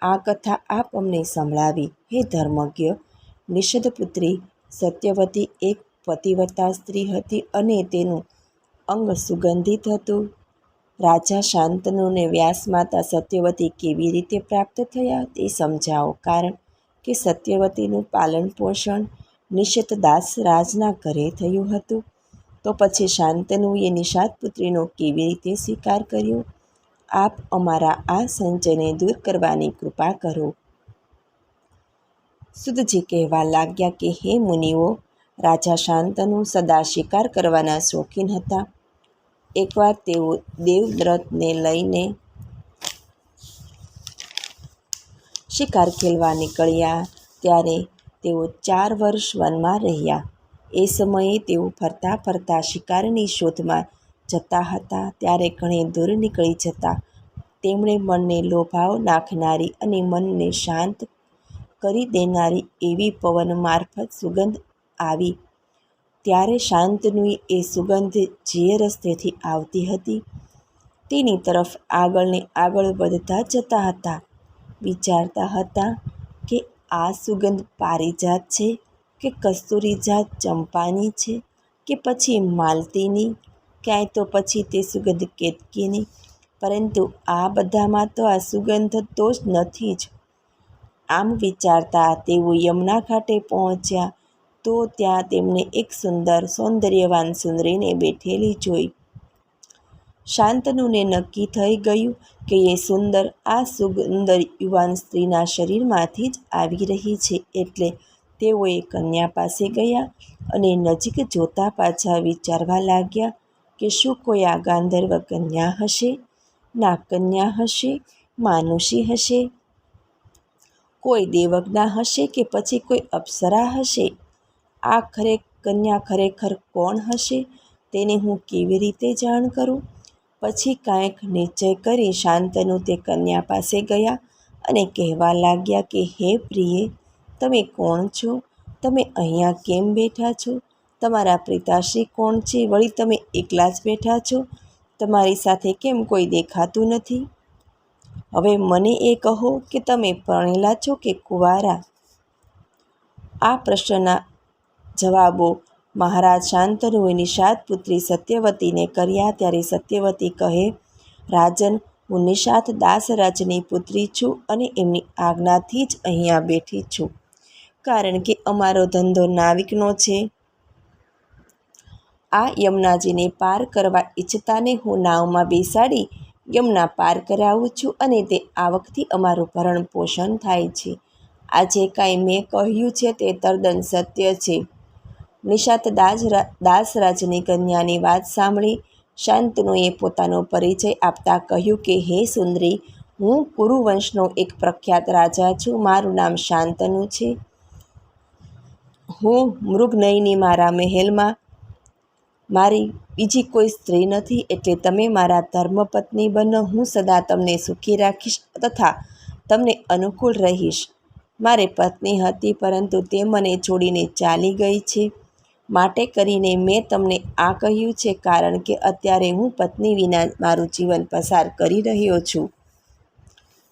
આ કથા આપ અમને સંભળાવી. હે ધર્મજ્ઞ, નિષદપુત્રી સત્યવતી એક પતિવ્રતા સ્ત્રી હતી અને તેનું અંગ સુગંધિત હતું. રાજા શાંતનુને વ્યાસમાતા સત્યવતી કેવી રીતે પ્રાપ્ત થયા તે સમજાવો. કારણ કે સત્યવતીનું પાલન પોષણ નિષદદાસ રાજના ઘરે થયું હતું. તો પછી શાંતનુએ નિષાદપુત્રીનો કેવી રીતે સ્વીકાર કર્યો? આપ અમારા આ સંચયને દૂર કરવાની કૃપા કરો. સૂતજી કહેવા લાગ્યા કે હે મુનિઓ, રાજા શાંતનુ સદા શિકાર કરવાના શોખીન હતા. એકવાર તેઓ દેવવ્રતને લઈને શિકાર ખેલવા નીકળ્યા. ત્યારે તેઓ 4 વર્ષ વનમાં રહ્યા. એ સમયે તેઓ ફરતા ફરતા શિકારની શોધમાં જતા હતા. ત્યારે ઘણે દૂર નીકળી જતા તેમણે મનને લોભાવ નાખનારી અને મનને શાંત કરી દેનારી એવી પવન મારફત સુગંધ આવી. ત્યારે શાંતનુએ એ સુગંધ જે રસ્તેથી આવતી હતી તેની તરફ આગળ ને આગળ વધતા જતા હતા. વિચારતા હતા કે આ સુગંધ પારિજાત છે કે કસ્તુરીજાત ચંપાની છે કે પછી માલતીની, ક્યાંય તો પછી તે સુગંધ કેતકીની. પરંતુ આ બધામાં તો આ સુગંધ તો જ નથી જ. આમ વિચારતા તેઓ યમુના ઘાટે પહોંચ્યા તો ત્યાં તેમણે એક સુંદર સૌંદર્યવાન સુંદરીને બેઠેલી જોઈ. શાંતનુને નક્કી થઈ ગયું કે એ સુંદર આ સુંદર યુવાન સ્ત્રીના શરીરમાંથી જ આવી રહી છે. એટલે તેઓએ કન્યા પાસે ગયા અને નજીક જોતા પાછા વિચારવા લાગ્યા કે શું કોઈ આ ગાંધર્વ કન્યા હશે, નાગકન્યા હશે, માનુષી હશે, કોઈ દેવજ્ઞા હશે કે પછી કોઈ અપ્સરા હશે. આ કન્યા ખરેખર કોણ હશે તેને હું કેવી રીતે જાણ કરું? પછી કાંઈક નિશ્ચય કરી શાંતનુ તે કન્યા પાસે ગયા અને કહેવા લાગ્યા કે હે પ્રિયે, તમે કોણ છો? તમે અહીંયા કેમ બેઠા છો? તમારા પિતાશ્રી કોણ છે? વળી તમે એકલા જ બેઠા છો? તમારી સાથે કેમ કોઈ દેખાતું નથી? હવે મને એ કહો કે તમે પરણેલા છો કે કુંવારા? આ પ્રશ્નના જવાબો મહારાજ શાંતનુએ નિષાદપુત્રી સત્યવતીને કર્યા. ત્યારે સત્યવતી કહે, રાજન, હું નિશાત દાસરાજની પુત્રી છું અને એમની આજ્ઞાથી જ અહીંયા બેઠી છું, કારણ કે અમારો ધંધો નાવિકનો છે. આ યમુનાજીને પાર કરવા ઈચ્છતાને હું નાવમાં બેસાડી યમુના પાર કરાવું છું અને તે આવકથી અમારું ભરણ પોષણ થાય છે. આજે કાંઈ મેં કહ્યું છે તે તદ્દન સત્ય છે. નિશાત દાસરાજની કન્યાની વાત સાંભળી શાંતનુએ પોતાનો પરિચય આપતા કહ્યું કે હે સુંદરી, હું કુરુવંશનો એક પ્રખ્યાત રાજા છું. મારું નામ શાંતનુ છે. હું મૃગનયની મારા મહેલમાં મારી બીજી કોઈ સ્ત્રી નથી, એટલે તમે મારા ધર્મપત્ની બનો. હું સદા તમને સુખી રાખીશ તથા તમને અનુકૂળ રહીશ. મારે પત્ની હતી, પરંતુ તે મને છોડીને ચાલી ગઈ છે. માટે કરીને મેં તમને આ કહ્યું છે, કારણ કે અત્યારે હું પત્ની વિના મારું જીવન પસાર કરી રહ્યો છું.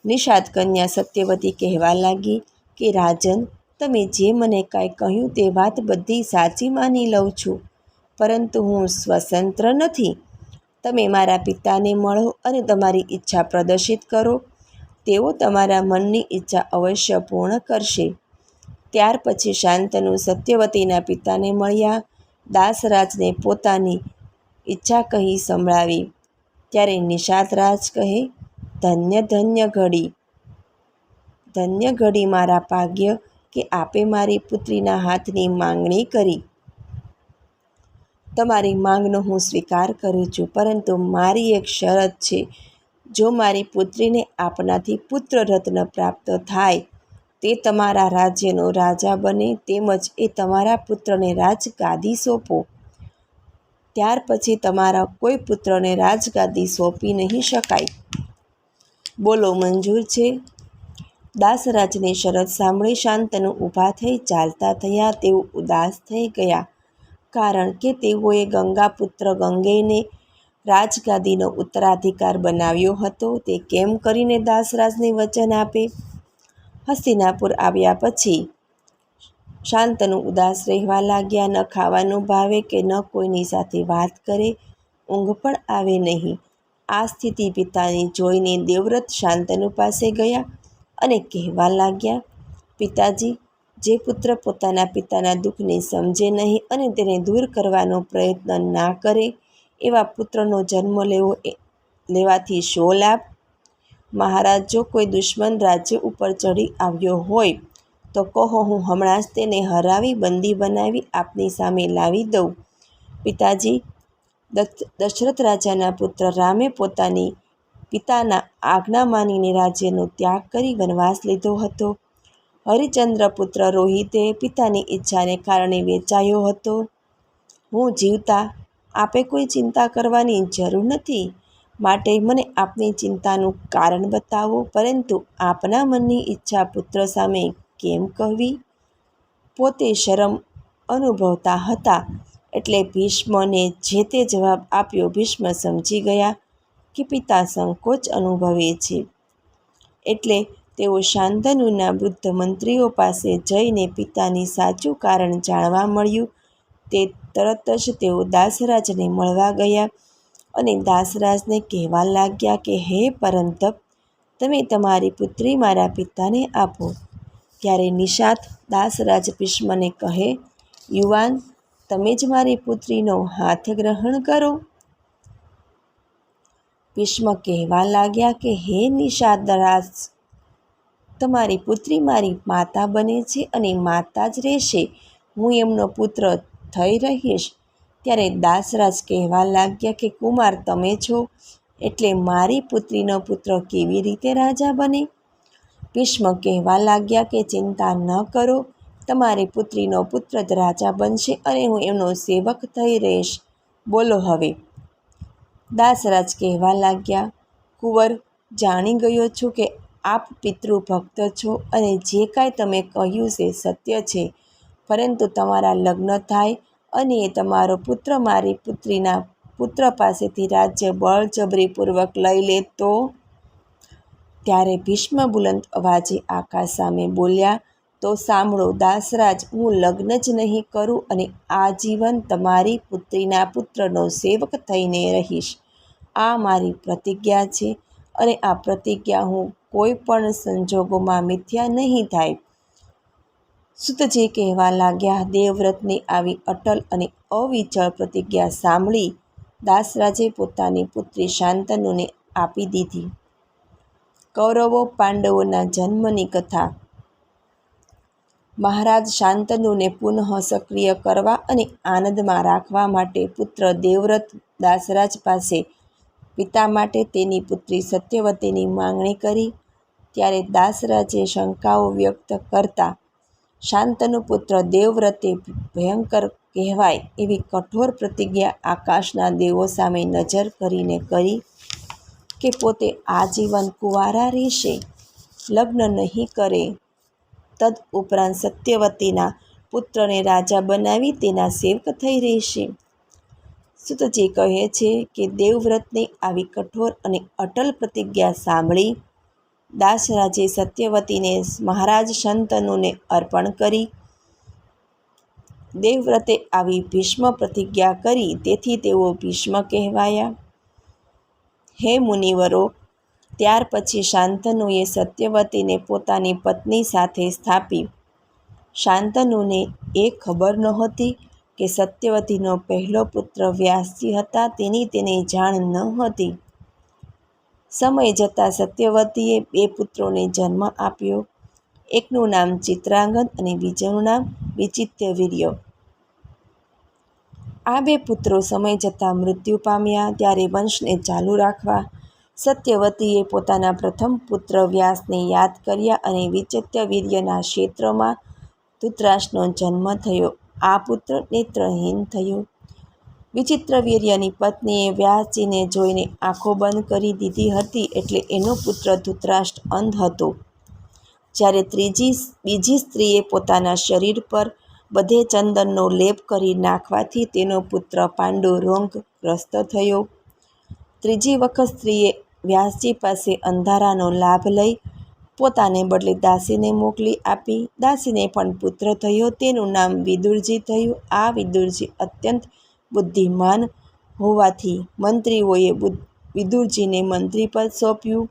નિષાદ કન્યા સત્યવતી કહેવા લાગી કે રાજન, તમે જે મને કાંઈ કહ્યું તે વાત બધી સાચી માની લઉં છું, પરંતુ હું સ્વતંત્ર નથી. તમે મારા પિતાને મળો અને તમારી ઈચ્છા પ્રદર્શિત કરો. તેઓ તમારા મનની ઈચ્છા અવશ્ય પૂર્ણ કરશે. ત્યાર પછી શાંતનુ સત્યવતીના પિતાને મળ્યા. દાસરાજને પોતાની ઈચ્છા કહી સંભળાવી. ત્યારે નિષાદરાજ કહે, ધન્ય ધન્ય ઘડી, ધન્ય ઘડી મારા ભાગ્ય કે આપે મારી પુત્રીના હાથની માંગણી કરી. તમારી માંગનો હું સ્વીકાર કરું છું, પરંતુ મારી એક શરત છે. જો મારી પુત્રીને આપનાથી પુત્ર રત્ન પ્રાપ્ત થાય, તે તમારા રાજ્યનો રાજા બને, તેમજ એ તમારા પુત્રને રાજગાદી સોંપો. ત્યાર પછી તમારા કોઈ પુત્રને રાજગાદી સોંપી નહીં શકાય. બોલો, મંજૂર છે? દાસરાજની શરત સાંભળી શાંતનુ ઊભા થઈ ચાલતા થયા. તેઓ ઉદાસ થઈ ગયા, કારણ કે તેઓએ ગંગાપુત્ર ગંગેયને રાજગાદીનો ઉત્તરાધિકાર બનાવ્યો હતો. તે કેમ કરીને દાસરાજને વચન આપે? હસ્તિનાપુર આવ્યા પછી શાંતનુ ઉદાસ રહેવા લાગ્યા. ન ખાવાનું ભાવે કે ન કોઈની સાથે વાત કરે, ઊંઘ પણ આવે નહીં. આ સ્થિતિ પિતાની જોઈને દેવવ્રત શાંતનુ પાસે ગયા અને કહેવા લાગ્યા, પિતાજી, જે પુત્ર પોતાના પિતાના દુઃખને સમજે નહીં અને તેને દૂર કરવાનો પ્રયત્ન ના કરે, એવા પુત્રનો જન્મ લેવાથી શો લાભ? મહારાજ, જો કોઈ દુશ્મન રાજ્ય ઉપર ચડી આવ્યો હોય તો કહો, હું હમણાં જ તેને હરાવી બંદી બનાવી આપની સામે લાવી દઉં. પિતાજી, દશરથ રાજાના પુત્ર રામે પોતાની પિતાના આજ્ઞા માનીને રાજ્યનો ત્યાગ કરી વનવાસ લીધો હતો. હરિશ્ચંદ્ર પુત્ર રોહિતે પિતાની ઈચ્છાને કારણે વેચાયો હતો. હું જીવતા આપે કોઈ ચિંતા કરવાની જરૂર નથી. માટે મને આપની ચિંતાનું કારણ બતાવો. પરંતુ આપના મનની ઈચ્છા પુત્ર સામે કેમ કહેવી? પોતે શરમ અનુભવતા હતા, એટલે ભીષ્મને જે તે જવાબ આપ્યો. ભીષ્મ સમજી ગયા કે પિતા સંકોચ અનુભવે છે, એટલે તેઓ શાંતનુના વૃદ્ધ મંત્રીઓ પાસે જઈને પિતાની સાચું કારણ જાણવા મળ્યું તે તરત જ તેઓ દાસરાજને મળવા ગયા અને દાસરાજને કહેવા લાગ્યા કે હે પરંતપ, તમે તમારી પુત્રી મારા પિતાને આપો. ત્યારે નિષાદ દાસરાજ ભીષ્મને કહે, યુવાન, તમે જ મારી પુત્રીનો હાથ ગ્રહણ કરો. ભીષ્મ કહેવા લાગ્યા કે હે નિષાદરાજ, તમારી પુત્રી મારી માતા બને છે અને માતા જ રહેશે. હું એમનો પુત્ર થઈ રહીશ. ત્યારે દાસરાજ કહેવા લાગ્યા કે કુમાર તમે છો, એટલે મારી પુત્રીનો પુત્ર કેવી રીતે રાજા બને? ભીષ્મ કહેવા લાગ્યા કે ચિંતા ન કરો, તમારી પુત્રીનો પુત્ર જ રાજા બનશે અને હું એમનો સેવક થઈ રહીશ. બોલો હવે. દાસરાજ કહેવા લાગ્યા, કુંવર, જાણી ગયો છું કે આપ પિતૃભક્ત છો અને જે કાંઈ તમે કહ્યું છે સત્ય છે, પરંતુ તમારા લગ્ન થાય અને તમારો પુત્ર મારી પુત્રીના પુત્ર પાસેથી રાજ્ય બળજબરીપૂર્વક લઈ લે તો? ત્યારે ભીષ્મ બુલંદ અવાજે આકાશ સામે બોલ્યા, તો સાંભળો દાસરાજ, હું લગ્ન જ નહીં કરું અને આજીવન તમારી પુત્રીના પુત્રનો સેવક થઈને રહીશ. આ મારી પ્રતિજ્ઞા છે. અને આ પ્રતિજ્ઞા હું કોઈ પણ સંજોગોમાં મિથ્યા નહીં થાય. સૂતજી કહેવા લાગ્યા, દેવવ્રતની આવી અટલ અને અવિચળ પ્રતિજ્ઞા સાંભળી દાસરાજે પોતાની પુત્રી શાંતનુને આપી દીધી. કૌરવો પાંડવોના જન્મની કથા. મહારાજ શાંતનુને પુનઃ સક્રિય કરવા અને આનંદમાં રાખવા માટે પુત્ર દેવવ્રત દાસરાજ પાસે પિતા માટે તેની પુત્રી સત્યવતીની માંગણી કરી. ત્યારે દાસરાજે શંકાઓ વ્યક્ત કરતા શાંતનુ પુત્ર દેવવ્રતે ભયંકર કહેવાય એવી કઠોર પ્રતિજ્ઞા આકાશના દેવો સામે નજર કરીને કરી કે પોતે આજીવન કુંવારા રહેશે, લગ્ન નહીં કરે. તદ ઉપરાંત સત્યવતીના પુત્રને રાજા બનાવી તેના સેવક થઈ રહેશે. સૂતજી કહે છે કે દેવવ્રતની આવી કઠોર અને અટલ પ્રતિજ્ઞા સાંભળી દાસરાજે સત્યવતીને મહારાજ શાંતનુને અર્પણ કરી. દેવવ્રતે આવી ભીષ્મ પ્રતિજ્ઞા કરી તેથી તેઓ ભીષ્મ કહેવાયા. હે મુનિવરો, ત્યાર પછી શાંતનુએ સત્યવતીને પોતાની પત્ની સાથે સ્થાપી. શાંતનુને એ ખબર નહોતી કે સત્યવતીનો પહેલો પુત્ર વ્યાસજી હતા તેની તેને જાણ ન હતી. સમય જતાં સત્યવતીએ 2 પુત્રોને જન્મ આપ્યો. એકનું નામ ચિત્રાંગદ અને બીજાનું નામ વિચિત્રવીર્ય. આ 2 પુત્રો સમય જતાં મૃત્યુ પામ્યા. ત્યારે વંશને ચાલુ રાખવા સત્યવતીએ પોતાના પ્રથમ પુત્ર વ્યાસને યાદ કર્યા અને વિચિત્રવીર્યના ક્ષેત્રમાં ધૃતરાષ્ટ્રનો જન્મ થયો. આ પુત્ર નેત્રહીન થયો. વિચિત્રવીર્યની પત્નીએ વ્યાસજીને જોઈને આંખો બંધ કરી દીધી હતી એટલે એનો પુત્ર ધૃતરાષ્ટ્ર અંધ હતો. જ્યારે બીજી સ્ત્રીએ પોતાના શરીર પર બધે ચંદનનો લેપ કરી નાખવાથી તેનો પુત્ર પાંડુ રોગગ્રસ્ત થયો. ત્રીજી વખત સ્ત્રીએ વ્યાસજી પાસે અંધારાનો લાભ લઈ પોતાને બદલે દાસીને મોકલી આપી. દાસીને પણ પુત્ર થયો, તેનું નામ વિદુરજી થયું. આ વિદુરજી અત્યંત બુદ્ધિમાન હોવાથી મંત્રીઓએ વિદુરજીને મંત્રીપદ સોંપ્યું.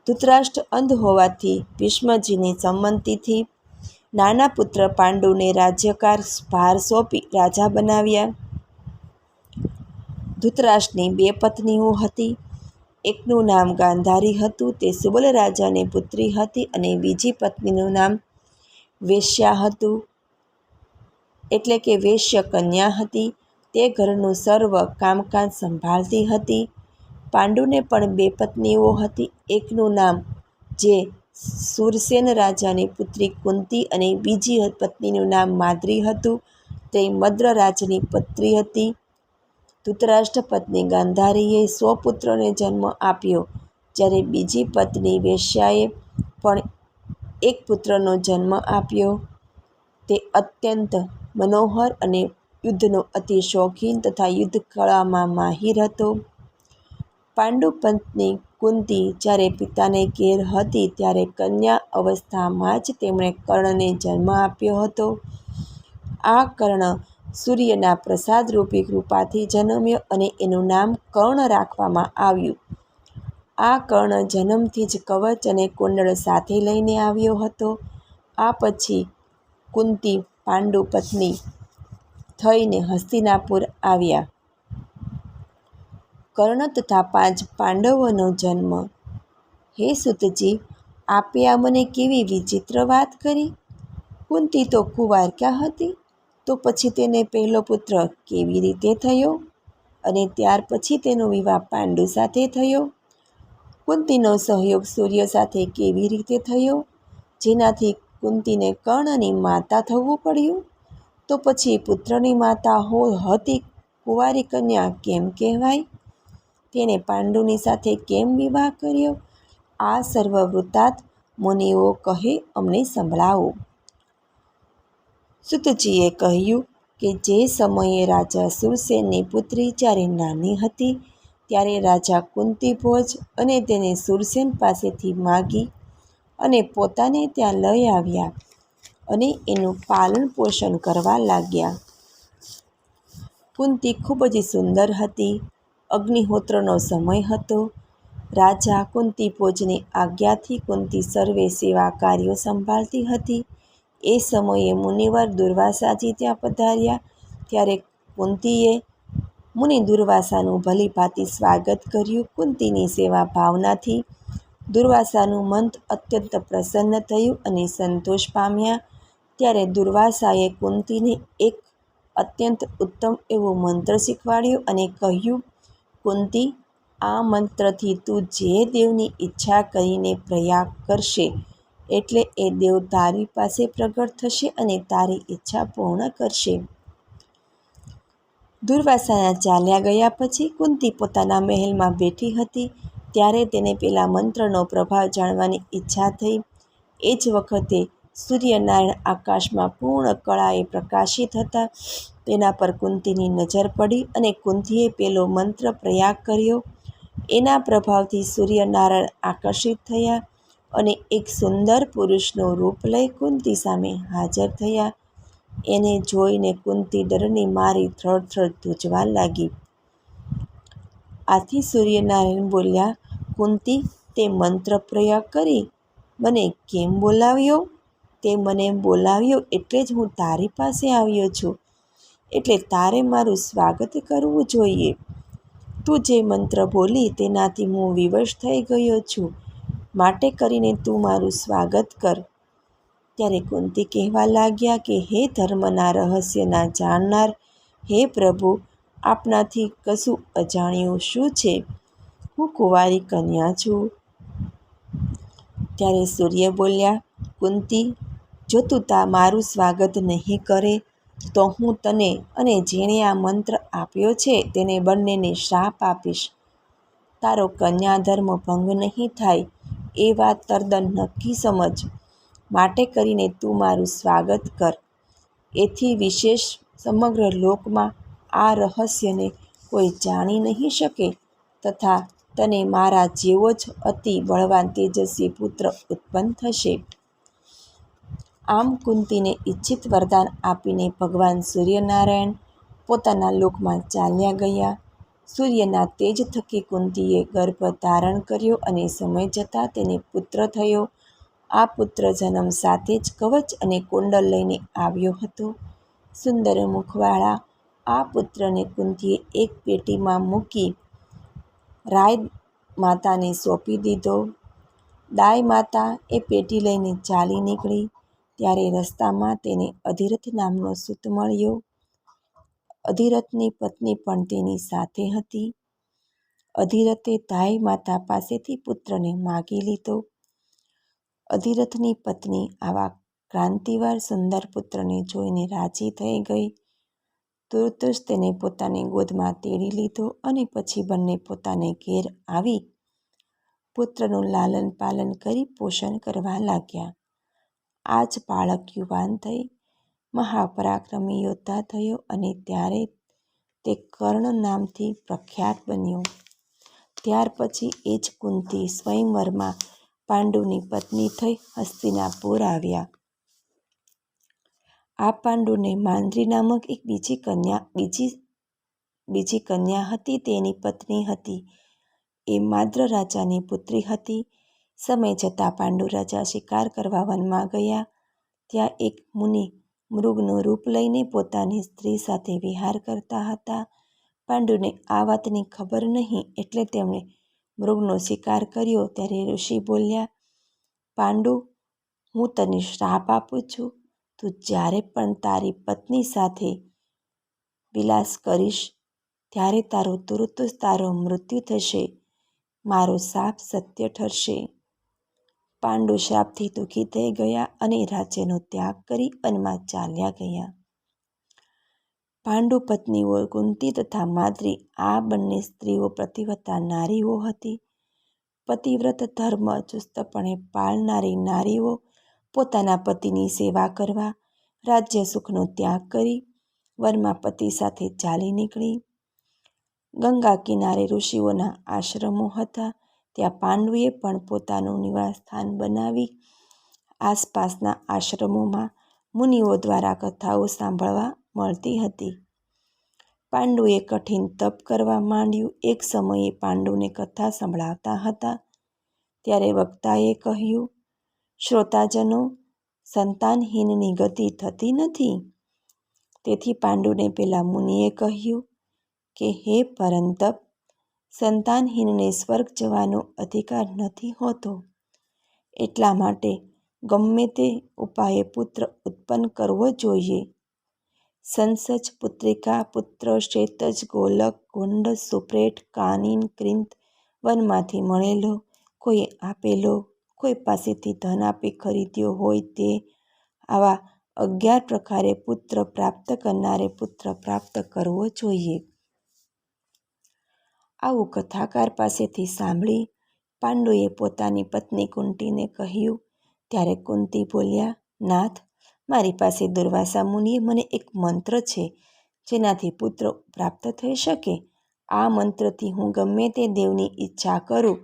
ધૃતરાષ્ટ્ર અંધ હોવાથી ભીષ્મજીની સંમતિથી નાના પુત્ર પાંડુને રાજ્યકાર ભાર સોંપી રાજા બનાવ્યા. ધૃતરાષ્ટ્રની 2 પત્નીઓ હતી. એકનું નામ ગાંધારી હતું, તે સુબલ રાજાની પુત્રી હતી અને બીજી પત્નીનું નામ વેશ્યા હતું, એટલે કે વેશ્ય કન્યા હતી. તે ઘરનું સર્વ કામકાજ સંભાળતી હતી. પાંડુને પણ 2 પત્નીઓ હતી. એકનું નામ જે સુરસેન રાજાની પુત્રી કુંતી અને બીજી પત્નીનું નામ માદ્રી હતું, તે મદ્ર રાજની પુત્રી હતી. ધૃતરાષ્ટ્ર પત્ની ગાંધારીએ 100 પુત્રોને જન્મ આપ્યો. જ્યારે બીજી પત્ની વેશ્યાએ પણ 1 પુત્રનો જન્મ આપ્યો. તે અત્યંત મનોહર અને યુદ્ધનો અતિ શોખીન તથા યુદ્ધ કળામાં માહિર હતો. પાંડુ પત્ની કુંતી જ્યારે પિતાને ઘેર હતી ત્યારે કન્યા અવસ્થામાં જ તેમણે કર્ણને જન્મ આપ્યો હતો. આ કર્ણ સૂર્યના પ્રસાદરૂપી કૃપાથી જન્મ્યો અને એનું નામ કર્ણ રાખવામાં આવ્યું. આ કર્ણ જન્મથી જ કવચ અને કુંડળ સાથે લઈને આવ્યો હતો. આ પછી કુંતી પાંડુ પત્ની થઈને હસ્તિનાપુર આવ્યા. કર્ણ તથા 5 પાંડવોનો જન્મ. હે સૂતજી, આપે આ મને કેવી વિચિત્ર વાત કરી. કુંતી તો કુંવારિકા હતી, તો પછી તેને પહેલો પુત્ર કેવી રીતે થયો અને ત્યાર પછી તેનો વિવાહ પાંડુ સાથે થયો. કુંતીનો સહયોગ સૂર્ય સાથે કેવી રીતે થયો, જેનાથી કુંતીને કર્ણની માતા થવું પડ્યું. તો પછી પુત્રની માતા હતી કુંવારી કન્યા કેમ કહેવાય? તેણે પાંડુની સાથે કેમ વિવાહ કર્યો? આ સર્વ વૃત્તાંત મુનિઓ કહે અમને સંભળાવો. સૂતજીએ કહ્યું કે જે સમયે રાજા સુરસેનની પુત્રી જ્યારે નાની હતી ત્યારે રાજા કુંતીભોજ અને તેને સુરસેન પાસેથી માગી અને પોતાને ત્યાં લઈ આવ્યા અને એનું પાલન પોષણ કરવા લાગ્યા. કુંતી ખૂબ જ સુંદર હતી. અગ્નિહોત્રનો સમય હતો. રાજા કુંતી ભોજની આજ્ઞાથી કુંતી સર્વે સેવા કાર્યો સંભાળતી હતી. એ સમયે મુનિવર દુર્વાસાજી ત્યાં પધાર્યા. ત્યારે કુંતીએ મુનિ દુર્વાસાનું ભલીભાંતિ સ્વાગત કર્યું. કુંતીની સેવા ભાવનાથી દુર્વાસાનું મન અત્યંત પ્રસન્ન થયું અને સંતોષ પામ્યા. ત્યારે દુર્વાસાએ કુંતીને એક અત્યંત ઉત્તમ એવો મંત્ર શીખવાડ્યો અને કહ્યું, કુંતી, આ મંત્રથી તું જે દેવની ઈચ્છા કરીને પ્રયાગ કરશે એટલે એ દેવ તારી પાસે પ્રગટ થશે અને તારી ઈચ્છા પૂર્ણ કરશે. દુર્વાસાના ચાલ્યા ગયા પછી કુંતી પોતાના મહેલમાં બેઠી હતી. ત્યારે તેને પેલા મંત્રનો પ્રભાવ જાણવાની ઈચ્છા થઈ. એ જ વખતે સૂર્યનારાયણ આકાશમાં પૂર્ણ કળાએ પ્રકાશિત હતા. તેના પર કુંતીની નજર પડી અને કુંતીએ પેલો મંત્ર પ્રયાગ કર્યો. એના પ્રભાવથી સૂર્યનારાયણ આકર્ષિત થયા અને એક સુંદર પુરુષનું રૂપ લઈ કુંતી સામે હાજર થયા. એને જોઈને કુંતી ડરની મારી થરથર ધ્રુજવા લાગી. આથી સૂર્યનારાયણ બોલ્યા, કુંતી, તે મંત્ર પ્રયોગ કરી મને કેમ બોલાવ્યો? તે મને બોલાવ્યો એટલે જ હું તારી પાસે આવ્યો છું. એટલે તારે મારું સ્વાગત કરવું જોઈએ. તું જે મંત્ર બોલી તેનાથી હું વિવશ થઈ ગયો છું. માટે કરીને તું મારું સ્વાગત કર. ત્યારે કુંતી કહેવા લાગ્યા કે હે ધર્મના રહસ્યના જાણનાર, હે પ્રભુ, આપનાથી કશું અજાણ્યું શું છે? હું કુંવારી કન્યા છું. ત્યારે સૂર્ય બોલ્યા, કુંતી, જો તું મારું સ્વાગત નહીં કરે તો હું તને અને જેણે આ મંત્ર આપ્યો છે તેને બંનેને શ્રાપ આપીશ. તારો કન્યા ધર્મ ભંગ નહીં થાય એ વાત તદ્દન નક્કી સમજ. માટે કરીને તું મારું સ્વાગત કર. એથી વિશેષ સમગ્ર લોકમાં આ રહસ્યને કોઈ જાણી નહીં શકે તથા તને મારા જેવો જ અતિ બળવાન તેજસ્વી પુત્ર ઉત્પન્ન થશે. આમ કુંતીને ઈચ્છિત વરદાન આપીને ભગવાન સૂર્યનારાયણ પોતાના લોકમાં ચાલ્યા ગયા. સૂર્યના તેજ થકી કુંતીએ ગર્ભ ધારણ કર્યો અને સમય જતાં તેને પુત્ર થયો. આ પુત્ર જન્મ સાથે જ કવચ અને કુંડલ લઈને આવ્યો હતો. સુંદર મુખવાળા આ પુત્રને કુંતીએ એક પેટીમાં મૂકી રાય માતાને સોંપી દીધો. દાય માતા એ પેટી લઈને ચાલી નીકળી. ત્યારે રસ્તામાં તેને અધિરથ નામનો સૂત મળ્યો. અધિરથની પત્ની પણ તેની સાથે હતી. અધિરથે દાય માતા પાસેથી પુત્રને માગી લીધો. અધિરથની પત્ની આવા ક્રાંતિવાર સુંદર પુત્રને જોઈને રાજી થઈ ગઈ. તુરત જ તેને પોતાની ગોદમાં તેડી લીધો અને પછી બંને પોતાને ઘેર આવી પુત્રનું લાલન પાલન કરી પોષણ કરવા લાગ્યા. આ જ બાળક યુવાન થઈ મહાપરાક્રમી યોદ્ધા થયો અને ત્યારે તે કર્ણ નામથી પ્રખ્યાત બન્યો. ત્યાર પછી એ જ કુંતી સ્વયંવરમાં પાંડુની પત્ની થઈ હસ્તિનાપુર આવ્યા. આ પાંડુને માંદ્રી નામક એક બીજી કન્યા હતી. તેની પત્ની હતી એ માદ્ર રાજાની પુત્રી હતી. સમય જતાં પાંડુ રાજા શિકાર કરવા વનમાં ગયા. ત્યાં એક મુનિ મૃગનું રૂપ લઈને પોતાની સ્ત્રી સાથે વિહાર કરતા હતા. પાંડુને આ વાતની ખબર નહીં એટલે તેમણે મૃગનો શિકાર કર્યો. ત્યારે ઋષિ બોલ્યા, પાંડુ, હું તને શ્રાપ આપું છું. તું જ્યારે પણ તારી પત્ની સાથે વિલાસ કરીશ ત્યારે તુરત જ તારો મૃત્યુ થશે. મારો શાપ સત્ય ઠરશે. પાંડુ શ્રાપથી દુઃખી થઈ ગયા અને રાજ્યનો ત્યાગ કરી વનમાં ચાલ્યા ગયા. પાંડુ પત્નીઓ કુંતી તથા માદ્રી આ બંને સ્ત્રીઓ પતિવ્રતા નારીઓ હતી. પતિવ્રત ધર્મ ચુસ્તપણે પાળનારી નારીઓ પોતાના પતિની સેવા કરવા રાજ્ય સુખનો ત્યાગ કરી વનમાં પતિ સાથે ચાલી નીકળી. ગંગા કિનારે ઋષિઓના આશ્રમો હતા. ત્યાં પાંડુએ પણ પોતાનું નિવાસસ્થાન બનાવી આસપાસના આશ્રમોમાં મુનિઓ દ્વારા કથાઓ સાંભળવા મળતી હતી. પાંડુએ કઠિન તપ કરવા માંડ્યું. એક સમયે પાંડુને કથા સંભળાવતા હતા ત્યારે વક્તાએ કહ્યું, શ્રોતાજનો, સંતાનહીનની ગતિ થતી નથી. તેથી પાંડુને પેલા મુનિએ કહ્યું કે હે પરંતપ, સંતાનહીનને સ્વર્ગ જવાનો અધિકાર નથી હોતો. એટલા માટે ગમે તે ઉપાયે પુત્ર ઉત્પન્ન કરવો જોઈએ. સંસચ, પુત્રિકા, પુત્ર, શ્વેતજ, ગોલક, ગુંડ, સુપ્રેટ, કાનીન, ક્રિંત વનમાંથી મળેલો, કોઈએ આપેલો, કોઈ પાસેથી ધન આપી ખરીદ્યો હોય તે, આવા 11 પ્રકારે પુત્ર પ્રાપ્ત કરનારે પુત્ર પ્રાપ્ત કરવો જોઈએ. આવું કથાકાર પાસેથી સાંભળી પાંડુએ પોતાની પત્ની કુંતીને કહ્યું. ત્યારે કુંતી બોલ્યા, નાથ, મારી પાસે દુર્વાસા મુનિએ મને એક મંત્ર છે જેનાથી પુત્ર પ્રાપ્ત થઈ શકે. આ મંત્રથી હું ગમે તે દેવની ઈચ્છા કરું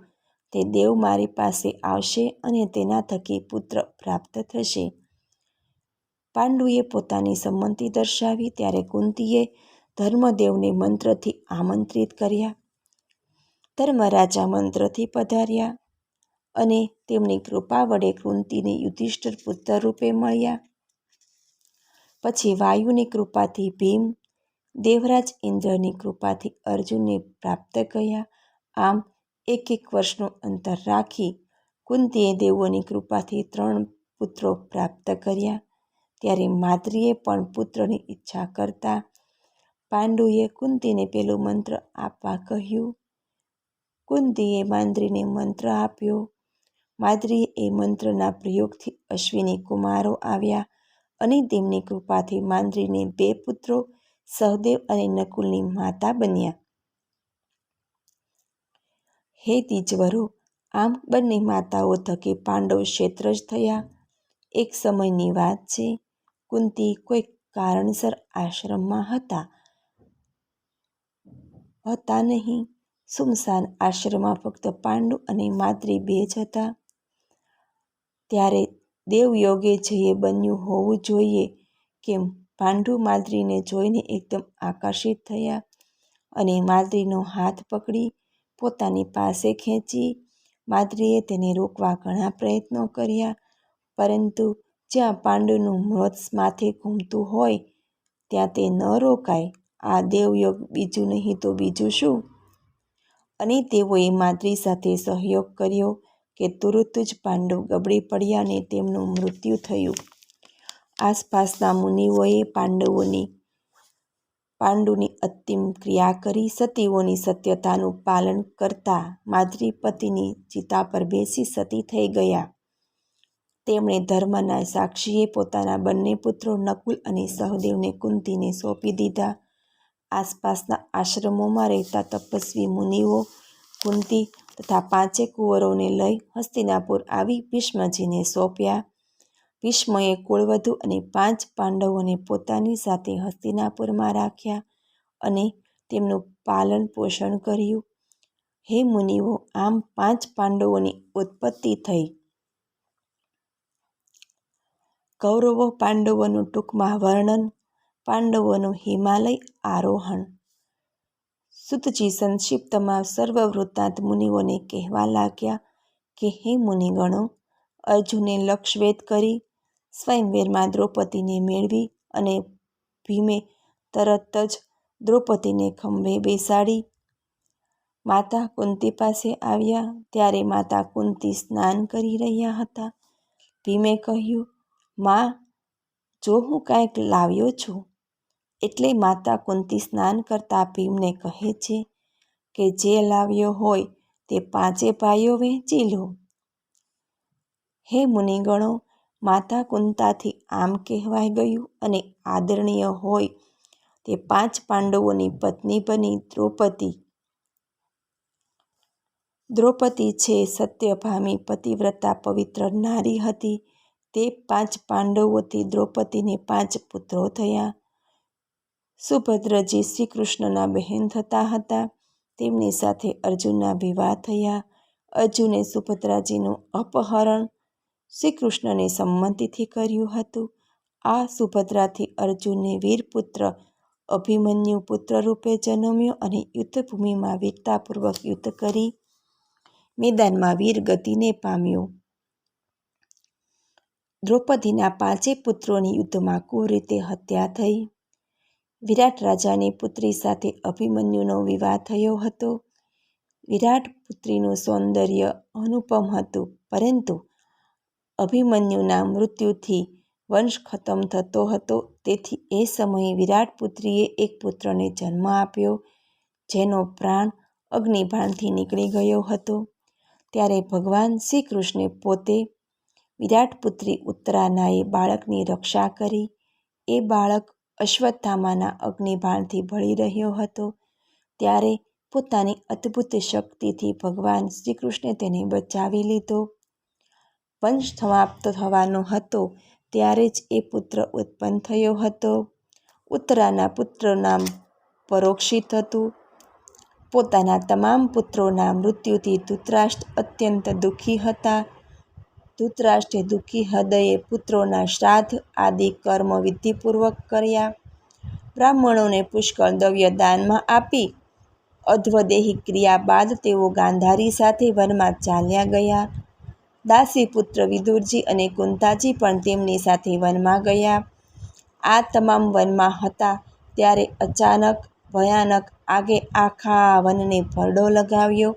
તે દેવ મારી પાસે આવશે અને તેના થકી પુત્ર પ્રાપ્ત થશે. પાંડુએ પોતાની સંમતિ દર્શાવી ત્યારે કુંતીએ ધર્મદેવને મંત્રથી આમંત્રિત કર્યા. ધર્મરાજા મંત્રથી પધાર્યા અને તેમની કૃપા વડે કુંતીને યુધિષ્ઠિર પુત્ર રૂપે મળ્યા. પછી વાયુની કૃપાથી ભીમ, દેવરાજ ઇન્દ્રની કૃપાથી અર્જુનને પ્રાપ્ત કર્યા. આમ 1 વર્ષનું અંતર રાખી કુંતીએ દેવોની કૃપાથી 3 પુત્રો પ્રાપ્ત કર્યા. ત્યારે માદ્રીએ પણ પુત્રની ઈચ્છા કરતા પાંડુએ કુંતીને પેલું મંત્ર આપવા કહ્યું. કુંતીએ માદ્રીને મંત્ર આપ્યો. માદ્રીએ એ મંત્રના પ્રયોગથી અશ્વિની કુમારો આવ્યા અને તેમની કૃપાથી માદ્રીને 2 પુત્રો સહદેવ અને નકુલની માતા બન્યા. હે દ્વિજવરો, આમ બંને માતાઓ થકી પાંડવ ક્ષેત્રજ થયા. એક સમયની વાત છે. કુંતી કોઈ કારણસર આશ્રમમાં હતા નહીં. સુમસાન આશ્રમમાં ફક્ત પાંડુ અને માદ્રી 2 જ હતા. ત્યારે દેવયોગે જે બન્યું હોવું જોઈએ કેમ પાંડુ માદ્રીને જોઈને એકદમ આકર્ષિત થયા અને માદ્રીનો હાથ પકડી પોતાની પાસે ખેંચી. માદ્રીએ તેને રોકવા ઘણા પ્રયત્નો કર્યા, પરંતુ જ્યાં પાંડુનું મૃત માથે ઘૂમતું હોય ત્યાં તે ન રોકાય. આ દેવયોગ બીજું નહીં તો બીજું શું? અને તેઓએ માદ્રી સાથે સહયોગ કર્યો કે તુરત જ પાંડુ ગબડી પડ્યા અને તેમનું મૃત્યુ થયું. આસપાસના મુનિઓએ પાંડુની અંતિમ ક્રિયા કરી. સતીઓની સત્યતાનું પાલન કરતા માદ્રી પતિની ચિતા પર બેસી સતી થઈ ગયા. તેમણે ધર્મના સાક્ષીએ પોતાના બંને પુત્રો નકુલ અને સહદેવને કુંતીને સોંપી દીધા. આસપાસના આશ્રમોમાં રહેતા તપસ્વી મુનિઓ કુંતી તથા 5 કુંવરોને લઈ હસ્તિનાપુર આવી ભીષ્મજીને સોંપ્યા. ભીષ્મએ કુળવધુ અને 5 પાંડવોને પોતાની સાથે હસ્તિનાપુરમાં રાખ્યા અને તેમનું પાલન પોષણ કર્યું. હે મુનિઓ, આમ 5 પાંડવોની ઉત્પત્તિ થઈ. કૌરવો પાંડવોનું ટૂંકમાં વર્ણન. પાંડવોનું હિમાલય આરોહણ. સૂતજી સંક્ષિપ્તમાં સર્વ વૃત્તાંત મુનિઓને કહેવા લાગ્યા કે હે મુનિગણો, અર્જુને લક્ષવેધ કરી સ્વયંવરમાં દ્રૌપદીને મેળવી અને ભીમે તરત જ દ્રૌપદીને ખંભે બેસાડી માતા કુંતી પાસે આવ્યા. ત્યારે માતા કુંતી સ્નાન કરી રહ્યા હતા. ભીમે કહ્યું, માં, જો હું કાંઈક લાવ્યો છું. એટલે માતા કુંતી સ્નાન કરતા ભીમને કહે છે કે જે લાવ્યો હોય તે 5 ભાઈઓ વહેંચી લો. હે મુનિગણો, માતા કુંતાથી આમ કહેવાઈ ગયું અને આદરણીય હોય તે 5 પાંડવોની પત્ની બની દ્રૌપદી છે સત્યભામી પતિવ્રતા પવિત્ર નારી હતી. તે 5 પાંડવોથી દ્રૌપદીને 5 પુત્રો થયા. સુભદ્રજી શ્રીકૃષ્ણના બહેન થતા હતા. તેમની સાથે અર્જુનના વિવાહ થયા. અર્જુને સુભદ્રાજીનું અપહરણ શ્રીકૃષ્ણને સંમતિથી કર્યું હતું. આ સુભદ્રાથી અર્જુનને વીરપુત્ર અભિમન્યુ પુત્ર રૂપે જન્મ્યો અને યુદ્ધભૂમિમાં વીરતાપૂર્વક યુદ્ધ કરી મેદાનમાં વીર ગતિને પામ્યો. દ્રૌપદીના 5 પુત્રોની યુદ્ધમાં ક્રૂર રીતે હત્યા થઈ. વિરાટ રાજાની પુત્રી સાથે અભિમન્યુનો વિવાહ થયો હતો. વિરાટ પુત્રીનું સૌંદર્ય અનુપમ હતું, પરંતુ અભિમન્યુના મૃત્યુથી વંશ ખતમ થતો હતો. તેથી એ સમયે વિરાટ પુત્રીએ એક પુત્રને જન્મ આપ્યો, જેનો પ્રાણ અગ્નિબાણથી નીકળી ગયો હતો. ત્યારે ભગવાન શ્રી કૃષ્ણે પોતે વિરાટ પુત્રી ઉત્તરાનાએ બાળકની રક્ષા કરી. એ બાળક અશ્વત્થામાના અગ્નિબાણથી બળી રહ્યો હતો. ત્યારે પોતાની અદ્ભુત શક્તિથી ભગવાન શ્રી કૃષ્ણે તેને બચાવી લીધો. વંશ સમાપ્ત થવાનો હતો ત્યારે જ એ પુત્ર ઉત્પન્ન થયો હતો. ઉત્તરાના પુત્રનું નામ પરોક્ષિત હતું. પોતાના તમામ પુત્રોના મૃત્યુથી ધૃતરાષ્ટ્ર અત્યંત દુઃખી હતા. ધૃતરાષ્ટ્રે દુઃખી હૃદયે પુત્રોના શ્રાદ્ધ આદિ કર્મ વિધિપૂર્વક કર્યા. બ્રાહ્મણોને પુષ્કળ દ્રવ્ય દાનમાં આપી અધ્વદેહી ક્રિયા બાદ તેઓ ગાંધારી સાથે વનમાં ચાલ્યા ગયા. દાસી પુત્ર વિદુરજી અને કુંતાજી પણ તેમની સાથે વનમાં ગયા. આ તમામ વનમાં હતા ત્યારે અચાનક ભયાનક આગે આખા વનને ભરડો લગાવ્યો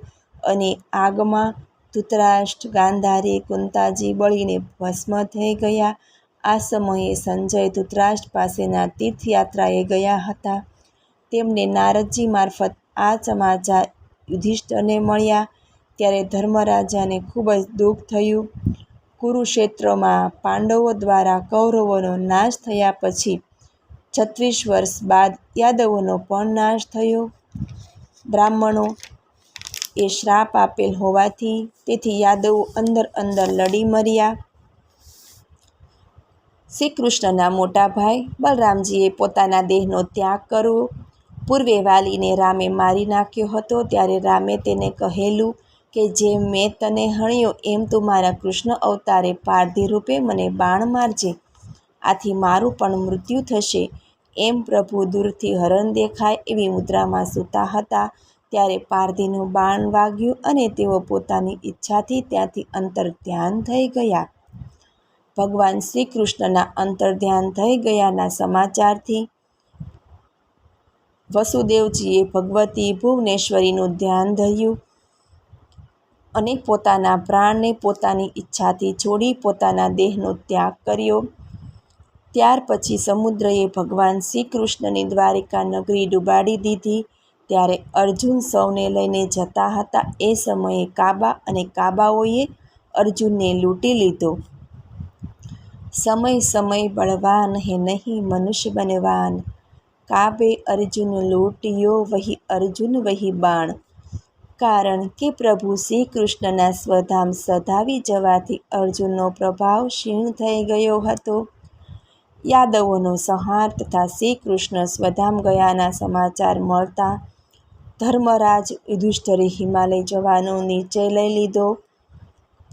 અને આગમાં ધૃતરાષ્ટ્ર, ગાંધારી, કુંતાજી બળીને ભસ્મ થઈ ગયા. આ સમયે સંજય ધૃતરાષ્ટ્ર પાસેના તીર્થયાત્રાએ ગયા હતા. તેમને નારદજી મારફત આ સમાચાર યુધિષ્ઠિરને મળ્યા. ત્યારે ધર્મરાજાને ખૂબ જ દુઃખ થયું. કુરુક્ષેત્રમાં પાંડવો દ્વારા કૌરવોનો નાશ થયા પછી 36 વર્ષ બાદ યાદવોનો પણ નાશ થયો. બ્રાહ્મણો એ શ્રાપ આપેલ હોવાથી તેથી યાદવો અંદર અંદર લડી મર્યા. શ્રી કૃષ્ણના મોટા ભાઈ બલરામજીએ પોતાના દેહનો ત્યાગ કરવો પૂર્વે વાલીને રામે મારી નાખ્યો હતો. ત્યારે રામે તેને કહેલું કે જેમ મેં તને હણ્યો એમ તું મારા કૃષ્ણ અવતારે પારધી રૂપે મને બાણ મારજે, આથી મારું પણ મૃત્યુ થશે. એમ પ્રભુ દૂરથી હરણ દેખાય એવી મુદ્રામાં સૂતા હતા ત્યારે પારધીનું બાણ વાગ્યું અને તેઓ પોતાની ઈચ્છાથી ત્યાંથી અંતર્ધ્યાન થઈ ગયા. ભગવાન શ્રી કૃષ્ણના અંતર્ધ્યાન થઈ ગયાના સમાચારથી વસુદેવજીએ ભગવતી ભુવનેશ્વરીનું ધ્યાન ધર્યું અને પોતાના પ્રાણને પોતાની ઈચ્છાથી છોડી પોતાના દેહનો ત્યાગ કર્યો. ત્યાર પછી સમુદ્રએ ભગવાન શ્રી કૃષ્ણની દ્વારિકા નગરી ડૂબાડી દીધી. ત્યારે અર્જુન સૌને લઈને જતા હતા. એ સમયે કાબા અને કાબાઓએ અર્જુનને લૂંટી લીધો. સમય સમય બળવાન હે નહીં મનુષ્ય બનવાન, કાબે અર્જુન લૂંટ્યો વહી અર્જુન વહી બાણ. કારણ કે પ્રભુ શ્રી કૃષ્ણના સ્વધામ સધાવી જવાથી અર્જુનનો પ્રભાવ ક્ષીણ થઈ ગયો હતો. યાદવોનો સંહાર તથા શ્રી કૃષ્ણ સ્વધામ ગયાના સમાચાર મળતા ધર્મરાજ યુધિષ્ઠિરે હિમાલય જવાનો નિશ્ચય લઈ લીધો.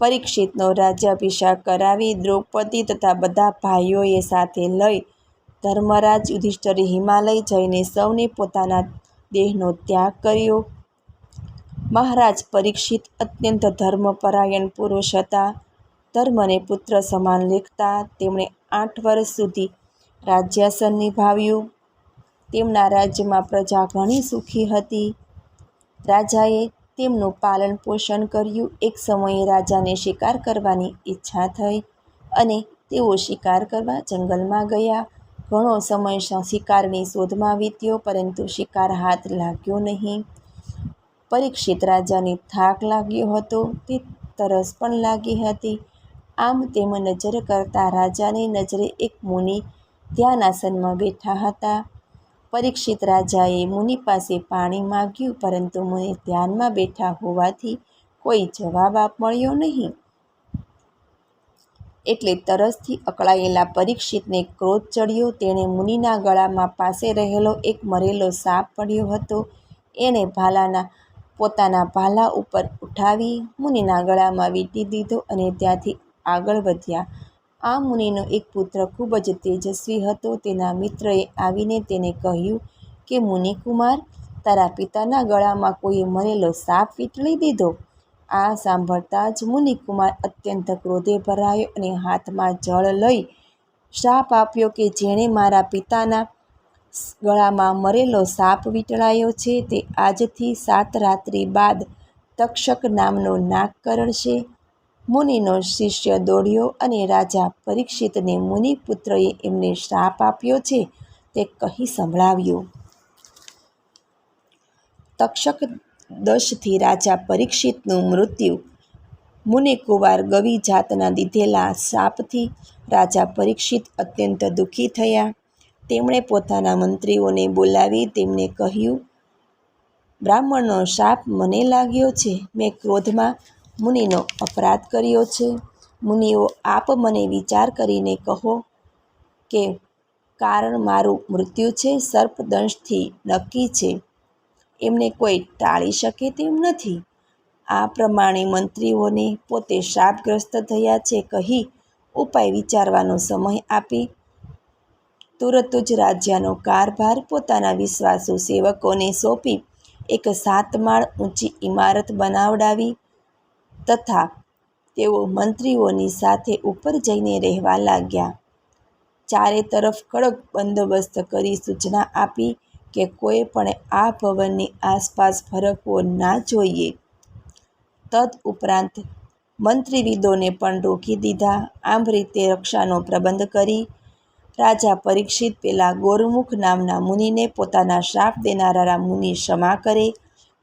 પરીક્ષિતનો રાજ્યાભિષેક કરાવી દ્રૌપદી તથા બધા ભાઈઓએ સાથે લઈ ધર્મરાજ યુધિષ્ઠિરે હિમાલય જઈને સૌને પોતાના દેહનો ત્યાગ કર્યો. મહારાજ પરીક્ષિત અત્યંત ધર્મપરાયણ પુરુષ હતા. ધર્મને પુત્ર સમાન લેખતા તેમણે 8 વર્ષ સુધી રાજ્યાસન નિભાવ્યું. તેમના રાજ્યમાં પ્રજા ઘણી સુખી હતી. રાજાએ તેમનું પાલન પોષણ કર્યું. એક સમયે રાજાને શિકાર કરવાની ઈચ્છા થઈ અને તેઓ શિકાર કરવા જંગલમાં ગયા. ઘણો સમય શિકારની શોધમાં વીત્યો, પરંતુ શિકાર હાથ લાગ્યો નહીં. પરીક્ષિત રાજાને થાક લાગ્યો હતો, તે તરસ પણ લાગી હતી. આમ તેમ નજર કરતા રાજાની નજરે એક મુનિ ધ્યાનાસનમાં બેઠા હતા. પરીક્ષિત રાજાએ મુનિ પાસે પાણી માગ્યું, પરંતુ મુનિ ધ્યાનમાં બેઠા હોવાથી કોઈ જવાબ મળ્યો નહીં. એટલે તરસથી અકળાયેલા પરીક્ષિતને ક્રોધ ચડ્યો. તેણે મુનિના ગળામાં પાસે રહેલો એક મરેલો સાપ પડ્યો હતો એણે પોતાના ભાલા ઉપર ઉઠાવી મુનિના ગળામાં વીંટી દીધો અને ત્યાંથી આગળ વધ્યા. આ મુનિનો એક પુત્ર ખૂબ જ તેજસ્વી હતો. તેના મિત્રએ આવીને તેને કહ્યું કે મુનિકુમાર, તારા પિતાના ગળામાં કોઈએ મરેલો સાપ વીંટળી દીધો. આ સાંભળતા જ મુનિકુમાર અત્યંત ક્રોધે ભરાયો અને હાથમાં જળ લઈ શ્રાપ આપ્યો કે જેણે મારા પિતાના ગળામાં મરેલો સાપ વીંટળાયો છે તે આજથી 7 રાત્રિ બાદ તક્ષક નામનો નાગ કરડશે. મુનિનો શિષ્ય દોડ્યો અને રાજા પરીક્ષિતને મુનિપુત્રએ એમને શ્રાપ આપ્યો છે તે કહી સંભળાવ્યો. તક્ષક દંશથી રાજા પરીક્ષિતનું મૃત્યુ. મુનિકુમાર ગવિ જાતના દીધેલા શ્રાપથી રાજા પરીક્ષિત અત્યંત દુઃખી થયા. તેમણે પોતાના મંત્રીઓને બોલાવી તેમને કહ્યું, બ્રાહ્મણનો શાપ મને લાગ્યો છે. મેં ક્રોધમાં મુનિનો અપરાધ કર્યો છે. મુનિઓ, આપ મને વિચાર કરીને કહો કે કારણ મારું મૃત્યુ છે સર્પદંશથી નક્કી છે. એમને કોઈ ટાળી શકે તેમ નથી. આ પ્રમાણે મંત્રીઓને પોતે શાપગ્રસ્ત થયા છે કહી ઉપાય વિચારવાનો સમય આપી તુરત જ રાજ્યનો કારભાર પોતાના વિશ્વાસુ સેવકોને સોંપી એક 7 માળ ઊંચી ઇમારત બનાવડાવી તથા તેઓ મંત્રીઓની સાથે ઉપર જઈને રહેવા લાગ્યા. ચારે તરફ કડક બંદોબસ્ત કરી સૂચના આપી કે કોઈ પણ આ ભવનની આસપાસ ફરકવો ના જોઈએ. તદ ઉપરાંત મંત્રીવિદોને પણ રોકી દીધા. આમ રીતે રક્ષાનો પ્રબંધ કરી રાજા પરીક્ષિત પેલા ગોરમુખ નામના મુનિને પોતાના શ્રાપ દેનારા મુનિ ક્ષમા કરે,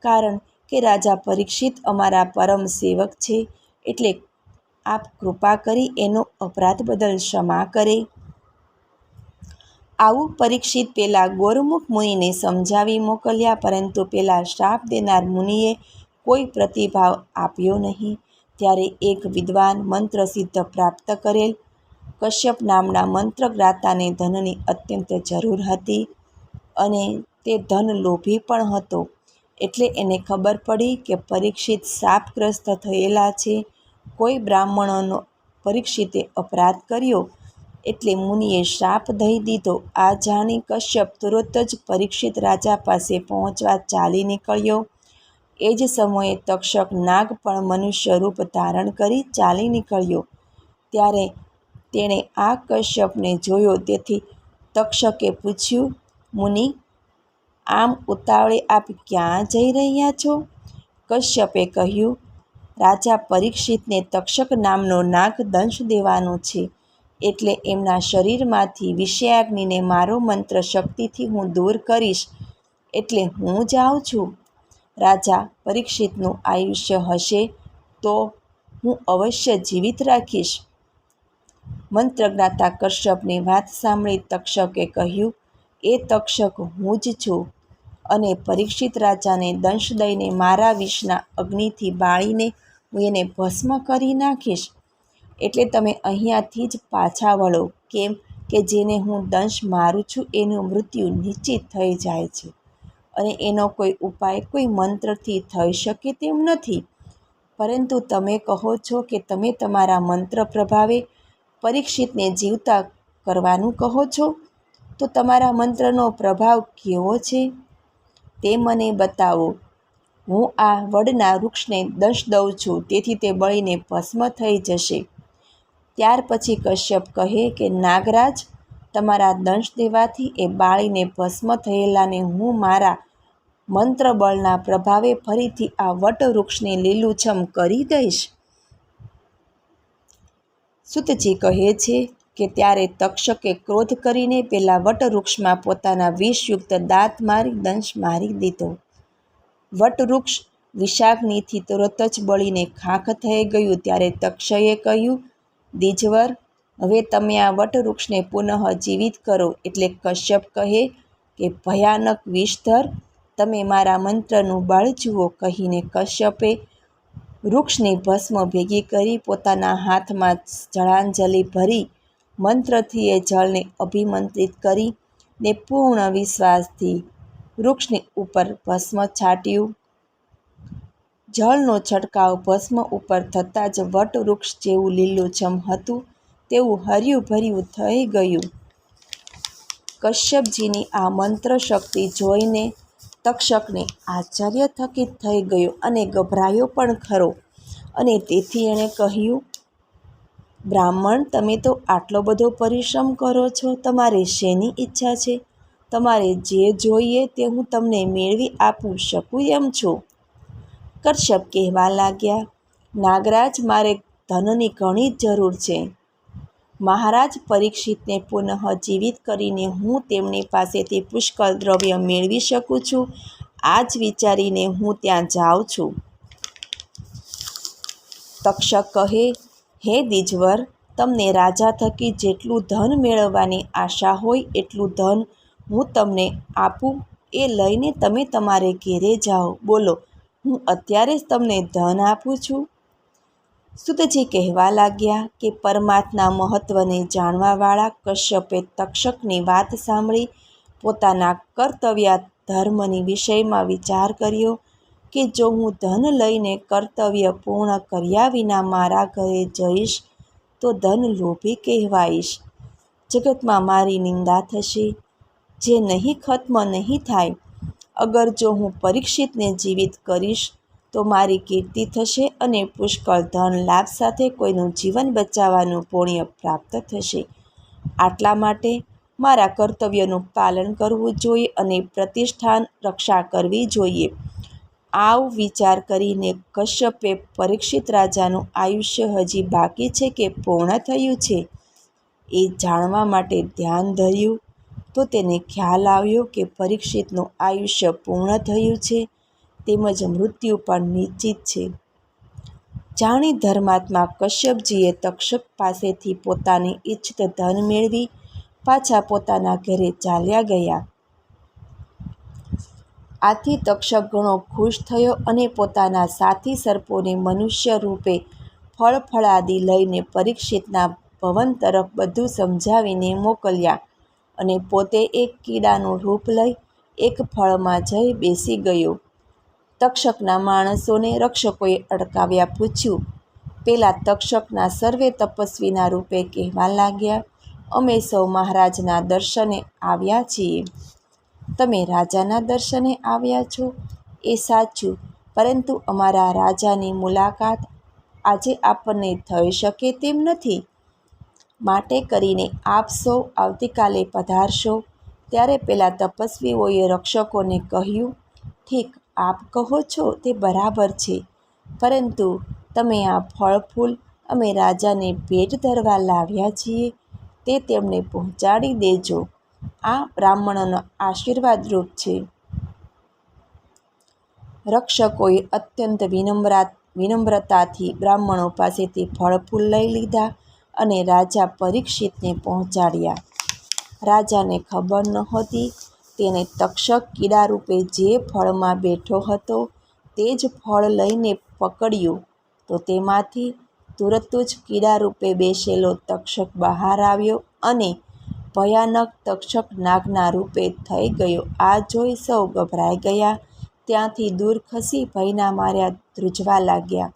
કારણ કે રાજા પરીક્ષિત અમારા પરમ સેવક છે, એટલે આપ કૃપા કરી એનો અપરાધ બદલ ક્ષમા કરે. આવું પરીક્ષિત પેલા ગોરમુખ મુનિને સમજાવી મોકલ્યા, પરંતુ પેલા શ્રાપ દેનાર મુનિએ કોઈ પ્રતિભાવ આપ્યો નહીં. ત્યારે એક વિદ્વાન મંત્રસિદ્ધ પ્રાપ્ત કરેલ કશ્યપ નામના મંત્રજ્ઞાતાને ધનની અત્યંત જરૂર હતી અને તે ધન લોભી પણ હતો. એટલે એને ખબર પડી કે પરીક્ષિત શાપગ્રસ્ત થયેલા છે. કોઈ બ્રાહ્મણોનો પરીક્ષિતે અપરાધ કર્યો એટલે મુનિએ શ્રાપ દઈ દીધો. આ જાણી કશ્યપ તુરત જ પરીક્ષિત રાજા પાસે પહોંચવા ચાલી નીકળ્યો. એ જ સમયે તક્ષક નાગ પણ મનુષ્ય રૂપ ધારણ કરી ચાલી નીકળ્યો. ત્યારે તેણે આ કશ્યપને જોયો. તેથી તક્ષકે પૂછ્યું, મુનિ, આમ ઉતાવળે આપ ક્યાં જઈ રહ્યા છો? કશ્યપે કહ્યું, રાજા પરીક્ષિતને તક્ષક નામનો નાગ દંશ દેવાનો છે, એટલે એમના શરીરમાંથી વિષયાગ્નિને મારો મંત્ર શક્તિથી હું દૂર કરીશ, એટલે હું જાઉં છું. રાજા પરીક્ષિતનું આયુષ્ય હશે તો હું અવશ્ય જીવિત રાખીશ. મંત્રજ્ઞાતા કશ્યપની વાત સાંભળી તક્ષકે કહ્યું, એ તક્ષક હું જ છું અને પરીક્ષિત રાજાને દંશ દઈને મારા વિષના અગ્નિથી બાળીને હું એને ભસ્મ કરી નાખીશ. એટલે તમે અહીંયાથી જ પાછા વળો, કેમ કે જેને હું દંશ મારું છું એનું મૃત્યુ નિશ્ચિત થઈ જાય છે અને એનો કોઈ ઉપાય કોઈ મંત્રથી થઈ શકે તેમ નથી. પરંતુ તમે કહો છો કે તમે તમારા મંત્ર પ્રભાવે પરીક્ષિતને જીવતા કરવાનું કહો છો, તો તમારા મંત્રનો પ્રભાવ કેવો છે તે મને બતાવો. હું આ વડના વૃક્ષને દંશ દઉં છું, તેથી તે બળીને ભસ્મ થઈ જશે. ત્યાર પછી કશ્યપ કહે કે નાગરાજ, તમારા દંશ દેવાથી એ બાળીને ભસ્મ થયેલાને હું મારા મંત્રબળના પ્રભાવે ફરીથી આ વટવૃક્ષને લીલુંછમ કરી દઈશ. સૂતજી કહે છે કે ત્યારે તક્ષકે ક્રોધ કરીને પેલા વટવૃક્ષમાં પોતાના વિષયુક્ત દાંત મારી દંશ મારી દીધો. વટવૃક્ષ વિષાગ્નિથી તરત જ બળીને ખાખ થઈ ગયું. ત્યારે તક્ષએ કહ્યું, દ્વિજવર, હવે તમે આ વટવૃક્ષને પુનઃ જીવિત કરો. એટલે કશ્યપ કહે કે ભયાનક વિષધર, તમે મારા મંત્રનું બળ જુઓ. કહીને કશ્યપે વૃક્ષની ભસ્મ ભેગી કરી પોતાના હાથમાં જળાંજલિ ભરી મંત્રથી એ જળને અભિમંત્રિત કરી ને પૂર્ણ વિશ્વાસથી વૃક્ષની ઉપર ભસ્મ છાંટ્યું. જળનો છંટકાવ ભસ્મ ઉપર થતાં જ વટવૃક્ષ જેવું લીલુંછમ હતું તેવું હર્યું ભર્યું થઈ ગયું. કશ્યપજીની આ મંત્ર શક્તિ જોઈને તક્ષકને આશ્ચર્યચકિત થઈ ગયો અને ગભરાયો પણ ખરો. અને તેથી એણે કહ્યું, બ્રાહ્મણ, તમે તો આટલો બધો પરિશ્રમ કરો છો, તમારે શેની ઈચ્છા છે? તમારે જે જોઈએ તે હું તમને મેળવી આપું શકું એમ છું. કશ્યપ કહેવા લાગ્યા, નાગરાજ, મારે ધનની ઘણી જરૂર છે. મહારાજ પરીક્ષિતને પુનઃ જીવિત કરીને હું તેમની પાસેથી પુષ્કળ દ્રવ્ય મેળવી શકું છું. આ જ વિચારીને હું ત્યાં જાઉં છું. તક્ષક કહે, હે દ્વિજવર, તમને રાજા થકી જેટલું ધન મેળવવાની આશા હોય એટલું ધન હું તમને આપું. એ લઈને તમે તમારે ઘેરે જાઓ. બોલો, હું અત્યારે જ તમને ધન આપું છું. સૂતજી કહેવા લાગ્યા કે પરમાત્મા મહત્વને જાણવાવાળા કશ્યપે તક્ષકની વાત સાંભળી પોતાના કર્તવ્ય ધર્મની વિષયમાં વિચાર કર્યો કે જો હું ધન લઈને કર્તવ્ય પૂર્ણ કર્યા વિના મારા ઘરે જઈશ તો ધન લોભી કહેવાઈશ. જગતમાં મારી નિંદા થશે, જે નહીં ખત્મ નહીં થાય. અગર જો હું પરીક્ષિતને જીવિત કરીશ તો મારી કીર્તિ થશે અને પુષ્કળ ધન લાભ સાથે કોઈનું જીવન બચાવવાનું પુણ્ય પ્રાપ્ત થશે. આટલા માટે મારા કર્તવ્યનું પાલન કરવું જોઈએ અને પ્રતિષ્ઠાન રક્ષા કરવી જોઈએ. આવ વિચાર કરીને કશ્યપે પરીક્ષિત રાજાનું આયુષ્ય હજી બાકી છે કે પૂર્ણ થયું છે એ જાણવા માટે ધ્યાન ધર્યું તો તેને ખ્યાલ આવ્યો કે પરીક્ષિતનું આયુષ્ય પૂર્ણ થયું છે તેમજ મૃત્યુ પણ નિશ્ચિત છે. જાણી ધર્માત્મા કશ્યપજીએ તક્ષક પાસેથી પોતાને ઈચ્છિત ધન મેળવી પાછા પોતાના ઘરે ચાલ્યા ગયા. આથી તક્ષક ઘણો ખુશ થયો અને પોતાના સાથી સર્પોને મનુષ્ય રૂપે ફળફળાદિ લઈને પરીક્ષિતના ભવન તરફ બધું સમજાવીને મોકલ્યા અને પોતે એક કીડાનું રૂપ લઈ એક ફળમાં જઈ બેસી ગયો. તક્ષકના માણસોને રક્ષકોએ અટકાવ્યા પૂછ્યું. પેલા તક્ષકના સર્વે તપસ્વીના રૂપે કહેવા લાગ્યા, અમે સૌ મહારાજના દર્શને આવ્યા છીએ. તમે રાજાના દર્શને આવ્યા છો એ સાચું, પરંતુ અમારા રાજાની મુલાકાત આજે આપણને થઈ શકે તેમ નથી. માટે કરીને આપ સૌ આવતીકાલે પધારશો. ત્યારે પેલા તપસ્વીઓએ રક્ષકોને કહ્યું, ઠીક, આપ કહો છો તે બરાબર છે, પરંતુ તમે આ ફળ ફૂલ અમે રાજાને ભેટ ધરવા લાવ્યા છીએ તે તેમને પહોંચાડી દેજો. આ બ્રાહ્મણોનો આશીર્વાદરૂપ છે. રક્ષકોએ અત્યંત વિનમ્રતાથી બ્રાહ્મણો પાસેથી ફળ ફૂલ લઈ લીધા અને રાજા પરીક્ષિતને પહોંચાડ્યા. રાજાને ખબર નહોતી. તેને તક્ષક કીડારૂપે જે ફળમાં બેઠો હતો તે જ ફળ લઈને પકડ્યું તો તેમાંથી તુરત જ કીડારૂપે બેસેલો તક્ષક બહાર આવ્યો અને ભયાનક તક્ષક નાગના રૂપે થઈ ગયો. આ જોઈ સૌ ગભરાઈ ગયા. ત્યાંથી દૂર ખસી ભયના માર્યા ધ્રુજવા લાગ્યા.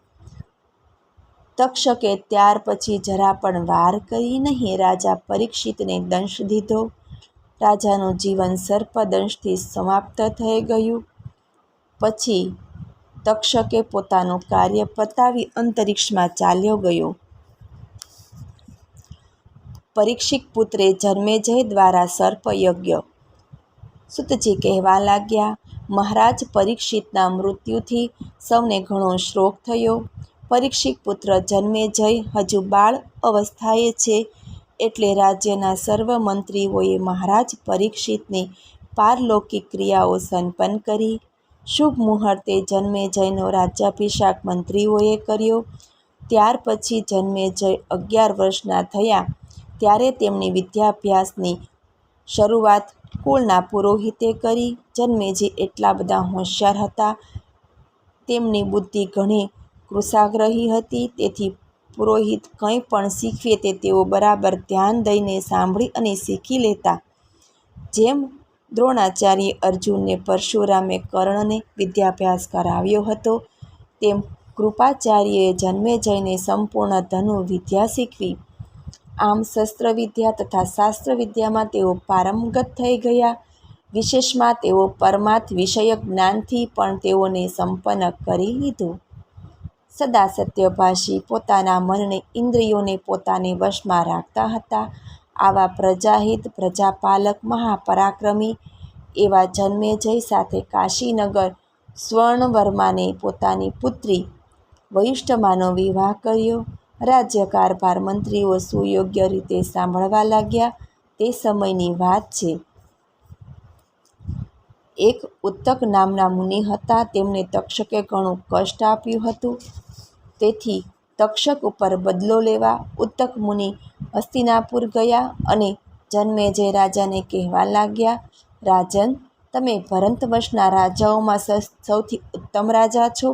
તક્ષકે ત્યાર પછી જરા પણ વાર કરી નહીં રાજા પરીક્ષિતને દંશ દીધો. રાજાનું જીવન સર્પદંશથી સમાપ્ત થઈ ગયું. પછી તક્ષકે પોતાનું કાર્ય પતાવી અંતરિક્ષમાં ચાલ્યો ગયો. પરીક્ષિત પુત્રે જન્મેજય દ્વારા સર્પયજ્ઞ. સૂતજી કહેવા લાગ્યા, મહારાજ પરીક્ષિતના મૃત્યુથી સૌને ઘણો શોક થયો. પરીક્ષિત પુત્ર જન્મેજય હજુ બાળ અવસ્થાએ છે એટલે રાજ્યના સર્વ મંત્રીઓએ મહારાજ પરીક્ષિતની પારલૌકિક ક્રિયાઓ સંપન્ન કરી. શુભ મુહૂર્તે જન્મેજયનો રાજ્યાભિષેક મંત્રીઓએ કર્યો. ત્યાર પછી જન્મેજય 11 વર્ષના થયા ત્યારે તેમની વિદ્યાભ્યાસની શરૂઆત કુળના પુરોહિતે કરી. જન્મેજય એટલા બધા હોશિયાર હતા, તેમની બુદ્ધિ ઘણી કુશાગ્રહી હતી, તેથી પુરોહિત કંઈ પણ શીખવે તે તેઓ બરાબર ધ્યાન દઈને સાંભળી અને શીખી લેતા. જેમ દ્રોણાચાર્ય અર્જુનને પરશુરામે કર્ણને વિદ્યાભ્યાસ કરાવ્યો હતો, તેમ કૃપાચાર્યએ જન્મેજયને સંપૂર્ણ ધનુ વિદ્યા શીખવી. આમ શસ્ત્રવિદ્યા તથા શાસ્ત્રવિદ્યામાં તેઓ પારંગત થઈ ગયા. વિશેષમાં તેઓ પરમાર્થ વિષયક જ્ઞાનથી પણ તેઓને સંપન્ન કરી લીધું. સદા સત્યભાષી, પોતાના મનને ઇન્દ્રિયોને પોતાને વશમાં રાખતા હતા. આવા પ્રજાહિત, પ્રજાપાલક, મહાપરાક્રમી એવા જન્મેજય સાથે કાશીનગર સ્વર્ણવર્માને પોતાની પુત્રી વયુષ્ઠમાનો વિવાહ કર્યો. રાજ્યકારભાર મંત્રીઓ સુયોગ્ય રીતે સાંભળવા લાગ્યા. તે સમયની વાત છે. એક ઉત્તક નામના મુનિ હતા. તેમને તક્ષકે ઘણું કષ્ટ આપ્યું હતું. તેથી તક્ષક ઉપર બદલો લેવા ઉત્તક મુનિ હસ્તિનાપુર ગયા અને જન્મેજય રાજાને કહેવા લાગ્યા, રાજન, તમે ભરતવંશના રાજાઓમાં સૌથી ઉત્તમ રાજા છો.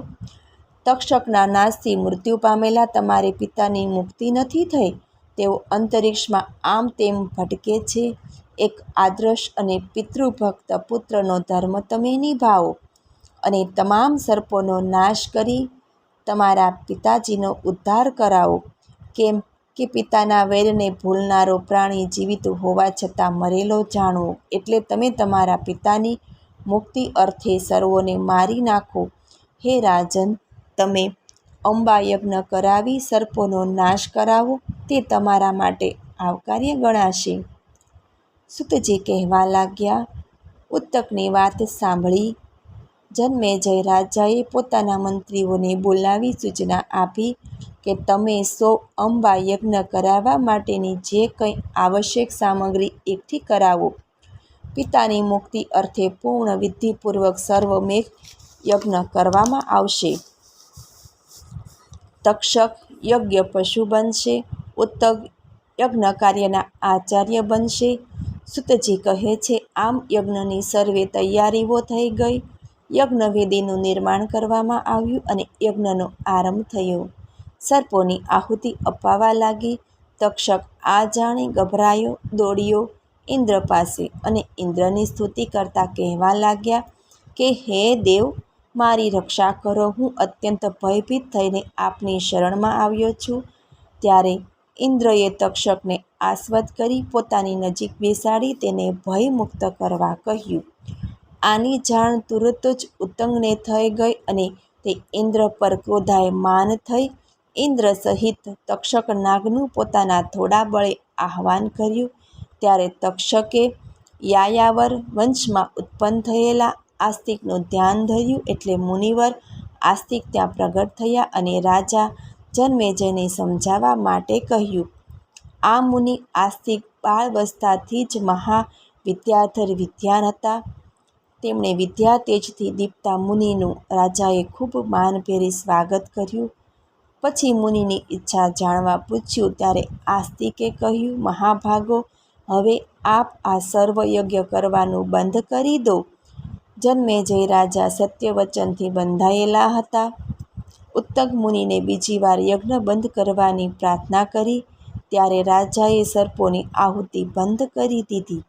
તક્ષકના નાશથી મૃત્યુ પામેલા તમારે પિતાની મુક્તિ નથી થઈ. તેઓ અંતરિક્ષમાં આમ તેમ ભટકે છે. એક આદર્શ અને પિતૃભક્ત પુત્રનો ધર્મ તમે નિભાવો અને તમામ સર્પોનો નાશ કરી તમારા પિતાજીનો ઉદ્ધાર કરાવો. કેમ કે પિતાના વૈરને ભૂલનારો પ્રાણી જીવિત હોવા છતાં મરેલો જાણવો. એટલે તમે તમારા પિતાની મુક્તિ અર્થે સર્વોને મારી નાખો. હે રાજન, તમે અંબા યજ્ઞ કરાવી સર્પોનો નાશ કરાવો. તે તમારા માટે આવકાર્ય ગણાશે. સૂતજી કહેવા લાગ્યા, ઉત્તકની વાત સાંભળી જન્મેજય રાજાએ પોતાના મંત્રીઓને બોલાવી સૂચના આપી કે તમે સૌ અંબા યજ્ઞ કરાવવા માટેની જે કંઈ આવશ્યક સામગ્રી એકઠી કરાવો. પિતાની મુક્તિ અર્થે પૂર્ણ વિધિપૂર્વક સર્વમેઘ યજ્ઞ કરવામાં આવશે. તક્ષક યજ્ઞ પશુ બનશે. ઉત્તક યજ્ઞ કાર્યના આચાર્ય બનશે. સૂતજી કહે છે, આમ યજ્ઞની સર્વે તૈયારીઓ થઈ ગઈ. યજ્ઞવેદીનું નિર્માણ કરવામાં આવ્યું અને યજ્ઞનો આરંભ થયો. સર્પોની આહુતિ અપાવા લાગી. તક્ષક આ જાણી ગભરાયો, દોડ્યો ઇન્દ્ર પાસે અને ઇન્દ્રની સ્તુતિ કરતા કહેવા લાગ્યા કે હે દેવ, મારી રક્ષા કરો. હું અત્યંત ભયભીત થઈને આપની શરણમાં આવ્યો છું. ત્યારે ઇન્દ્રએ તક્ષકને આસ્વદ કરી પોતાની નજીક બેસાડી તેને ભયમુક્ત કરવા કહ્યું. આની જાણ તુરત જ ઉત્તંગને થઈ ગઈ અને તે ઇન્દ્ર પર ક્રોધાયમાન થઈ ઇન્દ્ર સહિત તક્ષક નાગનું પોતાના થોડા બળે આહ્વાન કર્યું. ત્યારે તક્ષકે યાયાવર વંશમાં ઉત્પન્ન થયેલા આસ્તિકનું ધ્યાન ધર્યું. એટલે મુનિવર આસ્તિક ત્યાં પ્રગટ થયા અને રાજા જન્મેજયને સમજાવવા માટે કહ્યું. આ મુનિ આસ્તિક બાળવસ્થાથી જ મહાવિદ્યાધર વિદ્વાન હતા. તેમણે વિદ્યા તેજથી દીપતા મુનિનું રાજાએ ખૂબ માનભેરી સ્વાગત કર્યું. પછી મુનિની ઈચ્છા જાણવા પૂછ્યું. ત્યારે આસ્તિકે કહ્યું, મહાભાગો, હવે આપ આ સર્વ યજ્ઞ કરવાનું બંધ કરી દો. જન્મેજય રાજા સત્યવચનથી બંધાયેલા હતા. ઉત્તક મુનિને બીજી વાર યજ્ઞ બંધ કરવાની પ્રાર્થના કરી. ત્યારે રાજાએ સર્પોની આહુતિ બંધ કરી દીધી.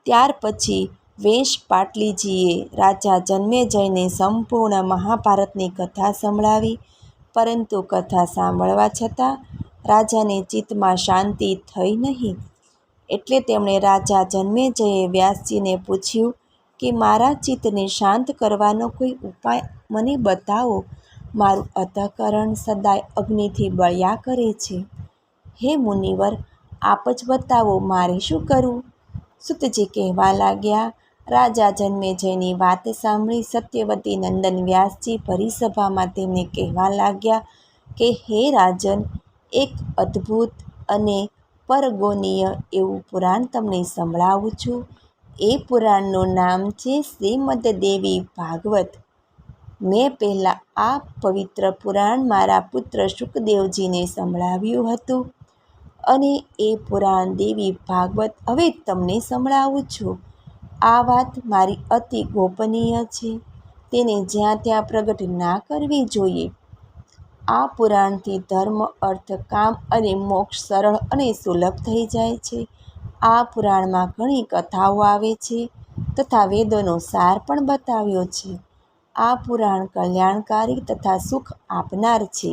ત્યાર પછી વેશ પાટલીજીએ રાજા જન્મેજયને સંપૂર્ણ મહાભારતની કથા સંભળાવી. પરંતુ કથા સાંભળવા છતાં રાજાને ચિત્તમાં શાંતિ થઈ નહીં. એટલે તેમણે રાજા જન્મેજયે વ્યાસજીને પૂછ્યું કે મારા ચિત્તને શાંત કરવાનો કોઈ ઉપાય મને બતાવો. મારું અંતઃકરણ સદાય અગ્નિથી બળ્યા કરે છે. હે મુનિવર, આપ જ બતાવો, મારે શું કરવું? સૂતજી કહેવા લાગ્યા, રાજા જન્મેજયની વાત સાંભળી સત્યવતી નંદન વ્યાસજી પરિસભામાં તેમને કહેવા લાગ્યા કે હે રાજન, એક અદ્ભુત અને પરગોનીય એવું પુરાણ તમને સંભળાવું છું. એ પુરાણનું નામ છે શ્રીમદ દેવી ભાગવત. મેં પહેલાં આ પવિત્ર પુરાણ મારા પુત્ર શુકદેવજીને સંભળાવ્યું હતું અને એ પુરાણ દેવી ભાગવત હવે તમને સંભળાવું છું. આ વાત મારી અતિ ગોપનીય છે. તેને જ્યાં ત્યાં પ્રગટ ના કરવી જોઈએ. આ પુરાણથી ધર્મ, અર્થ, કામ અને મોક્ષ સરળ અને સુલભ થઈ જાય છે. આ પુરાણમાં ઘણી કથાઓ આવે છે તથા વેદોનો સાર પણ બતાવ્યો છે. આ પુરાણ કલ્યાણકારી તથા સુખ આપનાર છે.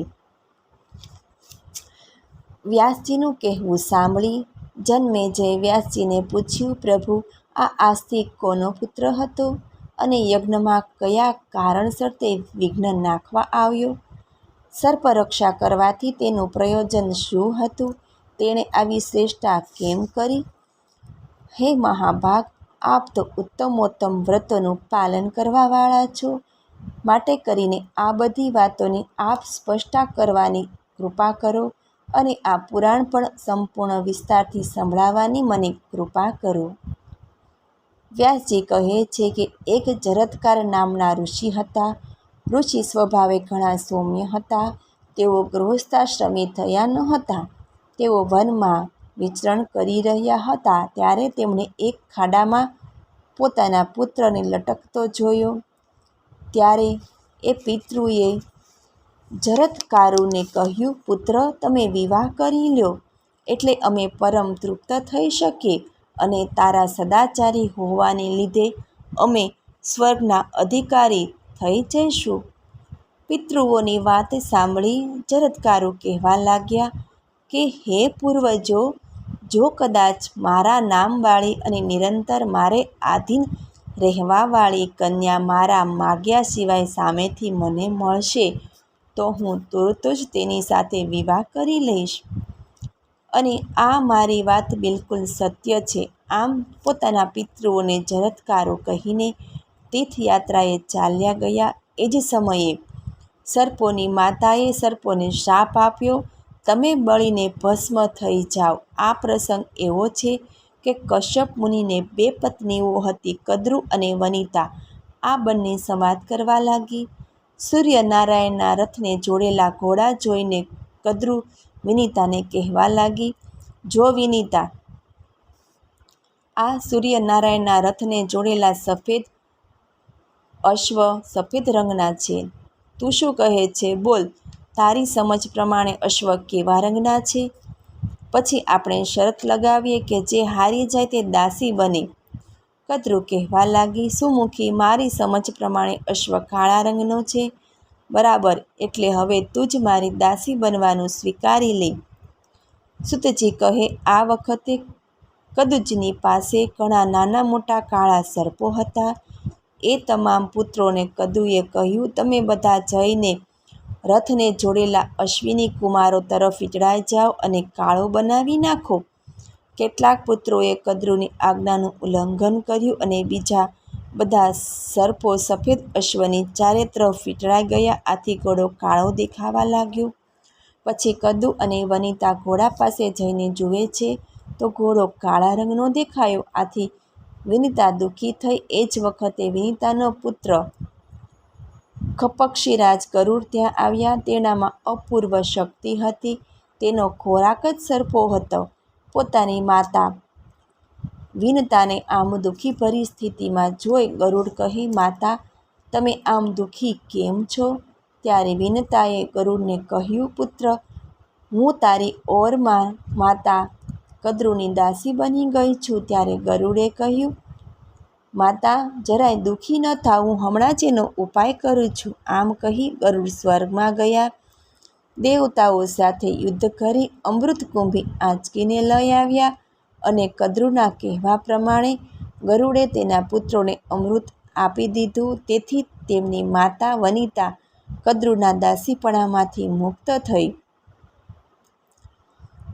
વ્યાસજીનું કહેવું સાંભળી જનમેજય વ્યાસજીને પૂછ્યું, પ્રભુ, આ આસ્તિક કોનો પુત્ર હતો અને યજ્ઞમાં કયા કારણસર તે વિઘ્ન નાખવા આવ્યો? સર્પરક્ષા કરવાથી તેનું પ્રયોજન શું હતું? તેણે આવી શ્રેષ્ઠતા કેમ કરી? હે મહાભાગ, આપ તો ઉત્તમોત્તમ વ્રતોનું પાલન કરવાવાળા છો, માટે કરીને આ બધી વાતોની આપ સ્પષ્ટતા કરવાની કૃપા કરો અને આ પુરાણ પણ સંપૂર્ણ વિસ્તારથી સંભળાવવાની મને કૃપા કરો. વ્યાસજી કહે છે કે એક જરત્કાર નામના ઋષિ હતા. ઋષિ સ્વભાવે ઘણા સૌમ્ય હતા. તેઓ ગૃહસ્થાશ્રમી થયા ન હતા. તેઓ વનમાં વિચરણ કરી રહ્યા હતા ત્યારે તેમણે એક ખાડામાં પોતાના પુત્રને લટકતો જોયો. ત્યારે એ પિતૃએ જરત્કારુને કહ્યું, પુત્ર, તમે વિવાહ કરી લ્યો એટલે અમે પરમ તૃપ્ત થઈ શકીએ અને તારા સદાચારી હોવાને લીધે અમે સ્વર્ગના અધિકારી થઈ જઈશું. પિતૃઓની વાત સાંભળી જરત્કારુ કહેવા લાગ્યા કે હે પૂર્વજો, જો કદાચ મારા નામવાળી અને નિરંતર મારે આધીન રહેવાવાળી કન્યા મારા માગ્યા સિવાય સામેથી મને મળશે તો હું તુરત જ તેની સાથે વિવાહ કરી લઈશ. અને આ મારી વાત બિલકુલ સત્ય છે. આમ પોતાના પિતૃઓને જરત્કારો કહીને તીર્થયાત્રાએ ચાલ્યા ગયા. એ જ સમયે સર્પોની માતાએ સર્પોને શાપ આપ્યો, તમે બળીને ભસ્મ થઈ જાઓ. આ પ્રસંગ એવો છે કે કશ્યપ મુનિને 2 પત્નીઓ હતી, કદ્રુ અને વનિતા. આ બંને સંવાદ કરવા લાગી. સૂર્યનારાયણના રથને જોડેલા ઘોડા જોઈને કદ્રુ વિનિતાને કહેવા લાગી, જો વિનિતા, આ સૂર્યનારાયણના રથને જોડેલા સફેદ અશ્વ સફેદ રંગના છે. તું શું કહે છે? બોલ, તારી સમજ પ્રમાણે અશ્વ કેવા રંગના છે? પછી આપણે શરત લગાવીએ કે જે હારી જાય તે દાસી બને. કદ્રુ કહેવા લાગી, સુમુખી, મારી સમજ પ્રમાણે અશ્વ કાળા રંગનો છે. બરાબર, એટલે હવે તું જ મારી દાસી બનવાનું સ્વીકારી લે. સૂતજી કહે, આ વખતે કદુજની પાસે ઘણા નાના મોટા કાળા સર્પો હતા. એ તમામ પુત્રોને કદુએ કહ્યું, તમે બધા જઈને રથને જોડેલા અશ્વિની કુમારો તરફ વીંટળાઈ જાઓ અને કાળો બનાવી નાખો. કેટલાક પુત્રોએ કદ્રુની આજ્ઞાનું ઉલ્લંઘન કર્યું અને બીજા બધા સર્પો સફેદ અશ્વની ચારે તરફ વીંટળાઈ ગયા. આથી ઘોડો કાળો દેખાવા લાગ્યો. પછી કદ્રુ અને વનિતા ઘોડા પાસે જઈને જુએ છે તો ઘોડો કાળા રંગનો દેખાયો. આથી વિનિતા દુઃખી થઈ. એ જ વખતે વિનિતાનો પુત્ર ખપક્ષીરાજ ગરુડ ત્યાં આવ્યા. તેનામાં અપૂર્વ શક્તિ હતી. તેનો ખોરાક જ સર્પો હતો. પોતાની માતા વિનતાને આમ દુઃખી ભરી સ્થિતિમાં જોઈ ગરુડ કહે, માતા, તમે આમ દુઃખી કેમ છો? ત્યારે વિનતાએ ગરુડને કહ્યું, પુત્ર, હું તારી ઓરમાં માતા કદ્રુની દાસી બની ગઈ છું. ત્યારે ગરુડે કહ્યું, માતા, જરાય દુઃખી ન થાવ, હું હમણાં જ એનો ઉપાય કરું છું. આમ કહી ગરુડ સ્વર્ગમાં ગયા. દેવતાઓ સાથે યુદ્ધ કરી અમૃત કુંભી આંચકીને લઈ આવ્યા અને કદ્રુના કહેવા પ્રમાણે ગરુડે તેના પુત્રોને અમૃત આપી દીધું. તેથી તેમની માતા વનિતા કદ્રુના દાસીપણામાંથી મુક્ત થઈ.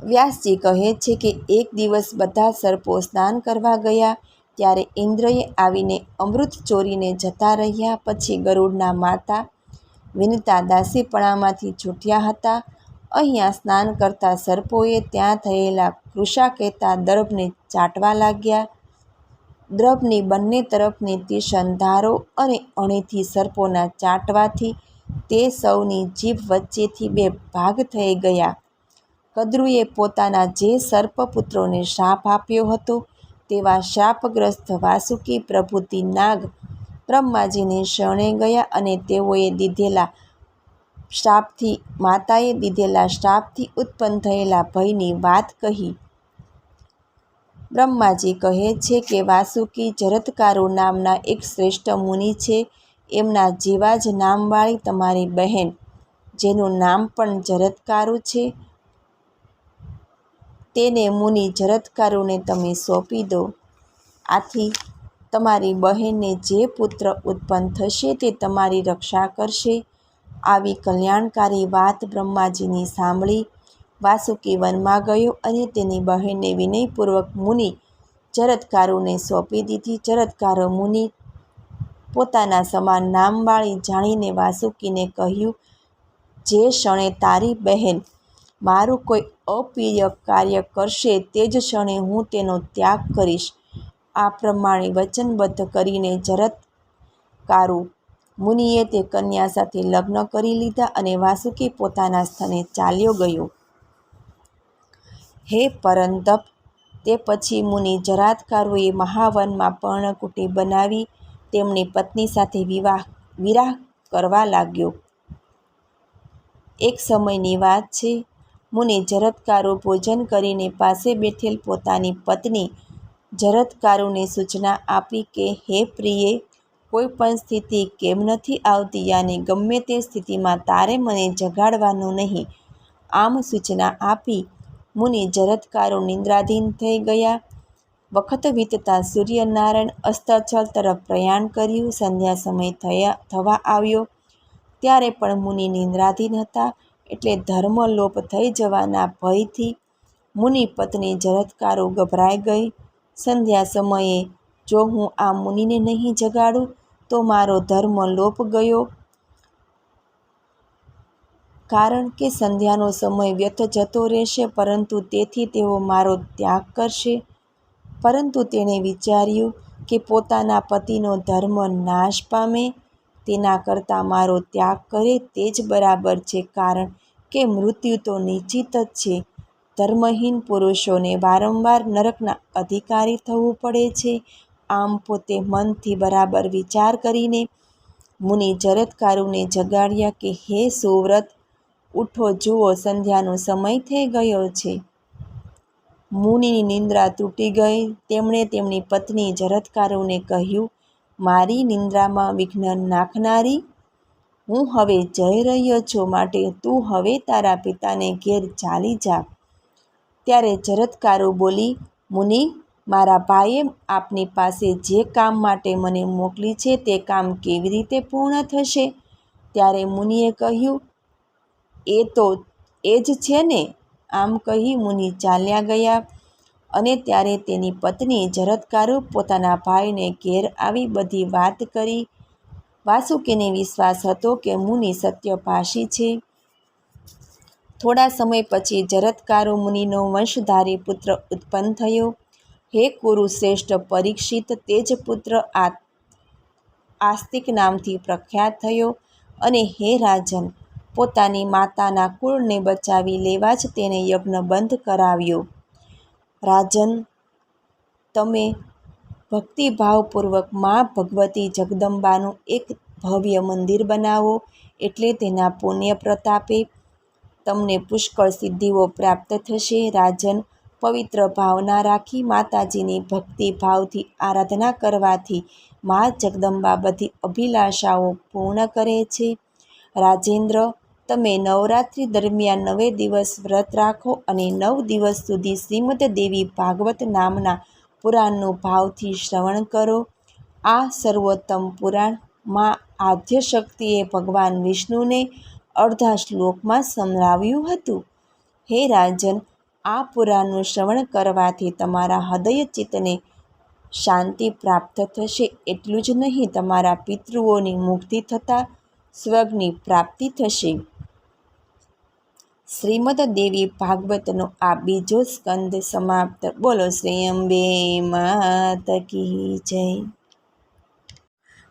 વ્યાસજી કહે છે કે એક દિવસ બધા સર્પો સ્નાન કરવા ગયા ત્યારે ઇન્દ્રએ આવીને અમૃત ચોરીને જતા રહ્યા. પછી ગરુડના માતા વિનતા દાસીપણામાંથી છૂટ્યા હતા. અહીંયા સ્નાન કરતા સર્પોએ ત્યાં થયેલા કૃષા કહેતા દર્ભને ચાટવા લાગ્યા. દ્રભની બંને તરફની તીક્ષ્ણ ધારો અને અણીથી સર્પોના ચાટવાથી તે સૌની જીભ વચ્ચેથી 2 ભાગ થઈ ગયા. કદ્રુએ પોતાના જે સર્પપુત્રોને શાપ આપ્યો હતો તેવા શાપગ્રસ્ત વાસુકી પ્રભૃતિ નાગ બ્રહ્માજીની શરણે ગયા અને તેઓએ દીધેલા શાપથી માતાએ દીધેલા શાપથી ઉત્પન્ન થયેલા ભયની વાત કહી. બ્રહ્માજી કહે છે કે વાસુકી જરત્કારુ નામના એક શ્રેષ્ઠ મુનિ છે. એમના જેવા જ નામવાળી તમારી બહેન, જેનું નામ પણ જરત્કારુ છે, તેને મુનિ જરત્કારુને તમે સોંપી દો. આથી તમારી બહેનને જે પુત્ર ઉત્પન્ન થશે તે તમારી રક્ષા કરશે. આવી કલ્યાણકારી વાત બ્રહ્માજીની સાંભળી વાસુકી વનમાં ગયો અને તેની બહેનને વિનયપૂર્વક મુનિ જરત્કારુને સોંપી દીધી. જરત્કારો મુનિ પોતાના સમાન નામવાળી જાણીને વાસુકીને કહ્યું, જે ક્ષણે તારી બહેન મારું કોઈ અપ્રિય કાર્ય કરશે તે જ ક્ષણે હું તેનો ત્યાગ કરીશ. આ પ્રમાણે વચનબદ્ધ કરીને જરત્કારુ મુનિએ તે કન્યા સાથે લગ્ન કરી લીધા અને વાસુકી પોતાના સ્થાને ચાલ્યો ગયો. હે પરંતપ, તે પછી મુનિ જરત્કારુએ મહાવનમાં પર્ણકુટી બનાવી તેમની પત્ની સાથે વિરાહ કરવા લાગ્યો. એક સમયની વાત છે. મુનિ જરત્કારુ ભોજન કરીને પાસે બેઠેલ પોતાની પત્ની જરત્કારુને સૂચના આપી કે, હે પ્રિયે, કોઈ પણ સ્થિતિ કેમ નથી આવતી? યાને ગમે તે સ્થિતિમાં તારે મને જગાડવાનો નહીં. આમ સૂચના આપી મુનિ જરત્કારુ નિદ્રાધીન થઈ ગયા. વખત વીતતા સૂર્યનારાયણ અસ્તસ્થળ તરફ પ્રયાણ કર્યું. સંધ્યા સમય થવા આવ્યો ત્યારે પણ મુનિ નિદ્રાધીન હતા. એટલે ધર્મલોપ થઈ જવાના ભયથી મુનિ પત્ની જરત્કારુ ગભરાઈ ગઈ. સંધ્યા સમયે જો હું આ મુનિને નહીં જગાડું તો મારો ધર્મલોપ ગયો, કારણ કે સંધ્યાનો સમય વ્યર્થ જતો રહેશે, પરંતુ તેથી તેઓ મારો ત્યાગ કરશે. પરંતુ તેણે વિચાર્યું કે પોતાના પતિનો ધર્મ નાશ પામે તેના કરતાં મારો ત્યાગ કરે તે જ બરાબર છે, કારણ કે મૃત્યુ તો નિશ્ચિત જ છે. ધર્મહીન પુરુષોને વારંવાર નરકના અધિકારી થવું પડે છે. આમ પોતે મનથી બરાબર વિચાર કરીને મુનિ જરત્કારુને જગાડ્યા કે, હે સુવ્રત, ઉઠો, જુઓ, સંધ્યાનો સમય થઈ ગયો છે. મુનિની નિંદ્રા તૂટી ગઈ. તેમણે તેમની પત્ની જરત્કારુને કહ્યું, મારી નિંદ્રામાં વિઘ્ન નાખનારી, હું હવે જઈ રહ્યો છું, માટે તું હવે તારા પિતાને ઘેર ચાલી જા. ત્યારે જરત્કારુ બોલી, મુનિ, મારા ભાઈએ આપની પાસે જે કામ માટે મને મોકલી છે તે કામ કેવી રીતે પૂર્ણ થશે? ત્યારે મુનિએ કહ્યું, એ તો એ જ છે ને. આમ કહી મુનિ ચાલ્યા ગયા. અને ત્યારે તેની પત્ની જરત્કારુ પોતાના ભાઈને ઘેર આવી બધી વાત કરી. વાસુકીને વિશ્વાસ હતો કે મુનિ સત્યભાષી છે. થોડા સમય પછી જરત્કારુ મુનિનો વંશધારી પુત્ર ઉત્પન્ન થયો. હે કુરુશ્રેષ્ઠ પરીક્ષિત, તે જ પુત્ર આસ્તિક નામથી પ્રખ્યાત થયો. અને હે રાજન, પોતાની માતાના કુળને બચાવી લેવા જ તેને યજ્ઞ બંધ કરાવ્યો. રાજન, તમે ભક્તિભાવપૂર્વક મા ભગવતી જગદંબાનું એક ભવ્ય મંદિર બનાવો, એટલે તેના પુણ્ય પ્રતાપે તમને પુષ્કળ સિદ્ધિઓ પ્રાપ્ત થશે. રાજન, પવિત્ર ભાવના રાખી માતાજીની ભક્તિભાવથી આરાધના કરવાથી મા જગદંબા બધી અભિલાષાઓ પૂર્ણ કરે છે. રાજેન્દ્ર, તમે નવરાત્રિ દરમિયાન 9 દિવસ વ્રત રાખો અને 9 દિવસ સુધી શ્રીમદ દેવી ભાગવત નામના પુરાણનું ભાવથી શ્રવણ કરો. આ સર્વોત્તમ પુરાણ માં આદ્યશક્તિએ ભગવાન વિષ્ણુને અડધા શ્લોકમાં સંભળાવ્યું હતું. હે રાજન, આ પુરાણનું શ્રવણ કરવાથી તમારા હૃદય ચિત્તને શાંતિ પ્રાપ્ત થશે. એટલું જ નહીં, તમારા પિતૃઓની મુક્તિ થતાં સ્વર્ગની પ્રાપ્તિ થશે. શ્રીમદ દેવી ભાગવતનો આ બીજો સ્કંદ સમાપ્ત. બોલો શ્રી અંબે માત કી જય.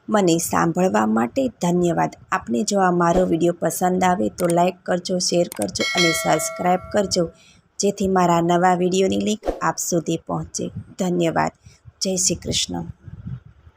મને સાંભળવા માટે ધન્યવાદ. આપને જો આ મારો વિડીયો પસંદ આવે તો લાઈક કરજો, શેર કરજો અને સબસ્ક્રાઈબ કરજો, જેથી મારા નવા વિડીયોની લિંક આપ સુધી પહોંચે. ધન્યવાદ. જય શ્રી કૃષ્ણ.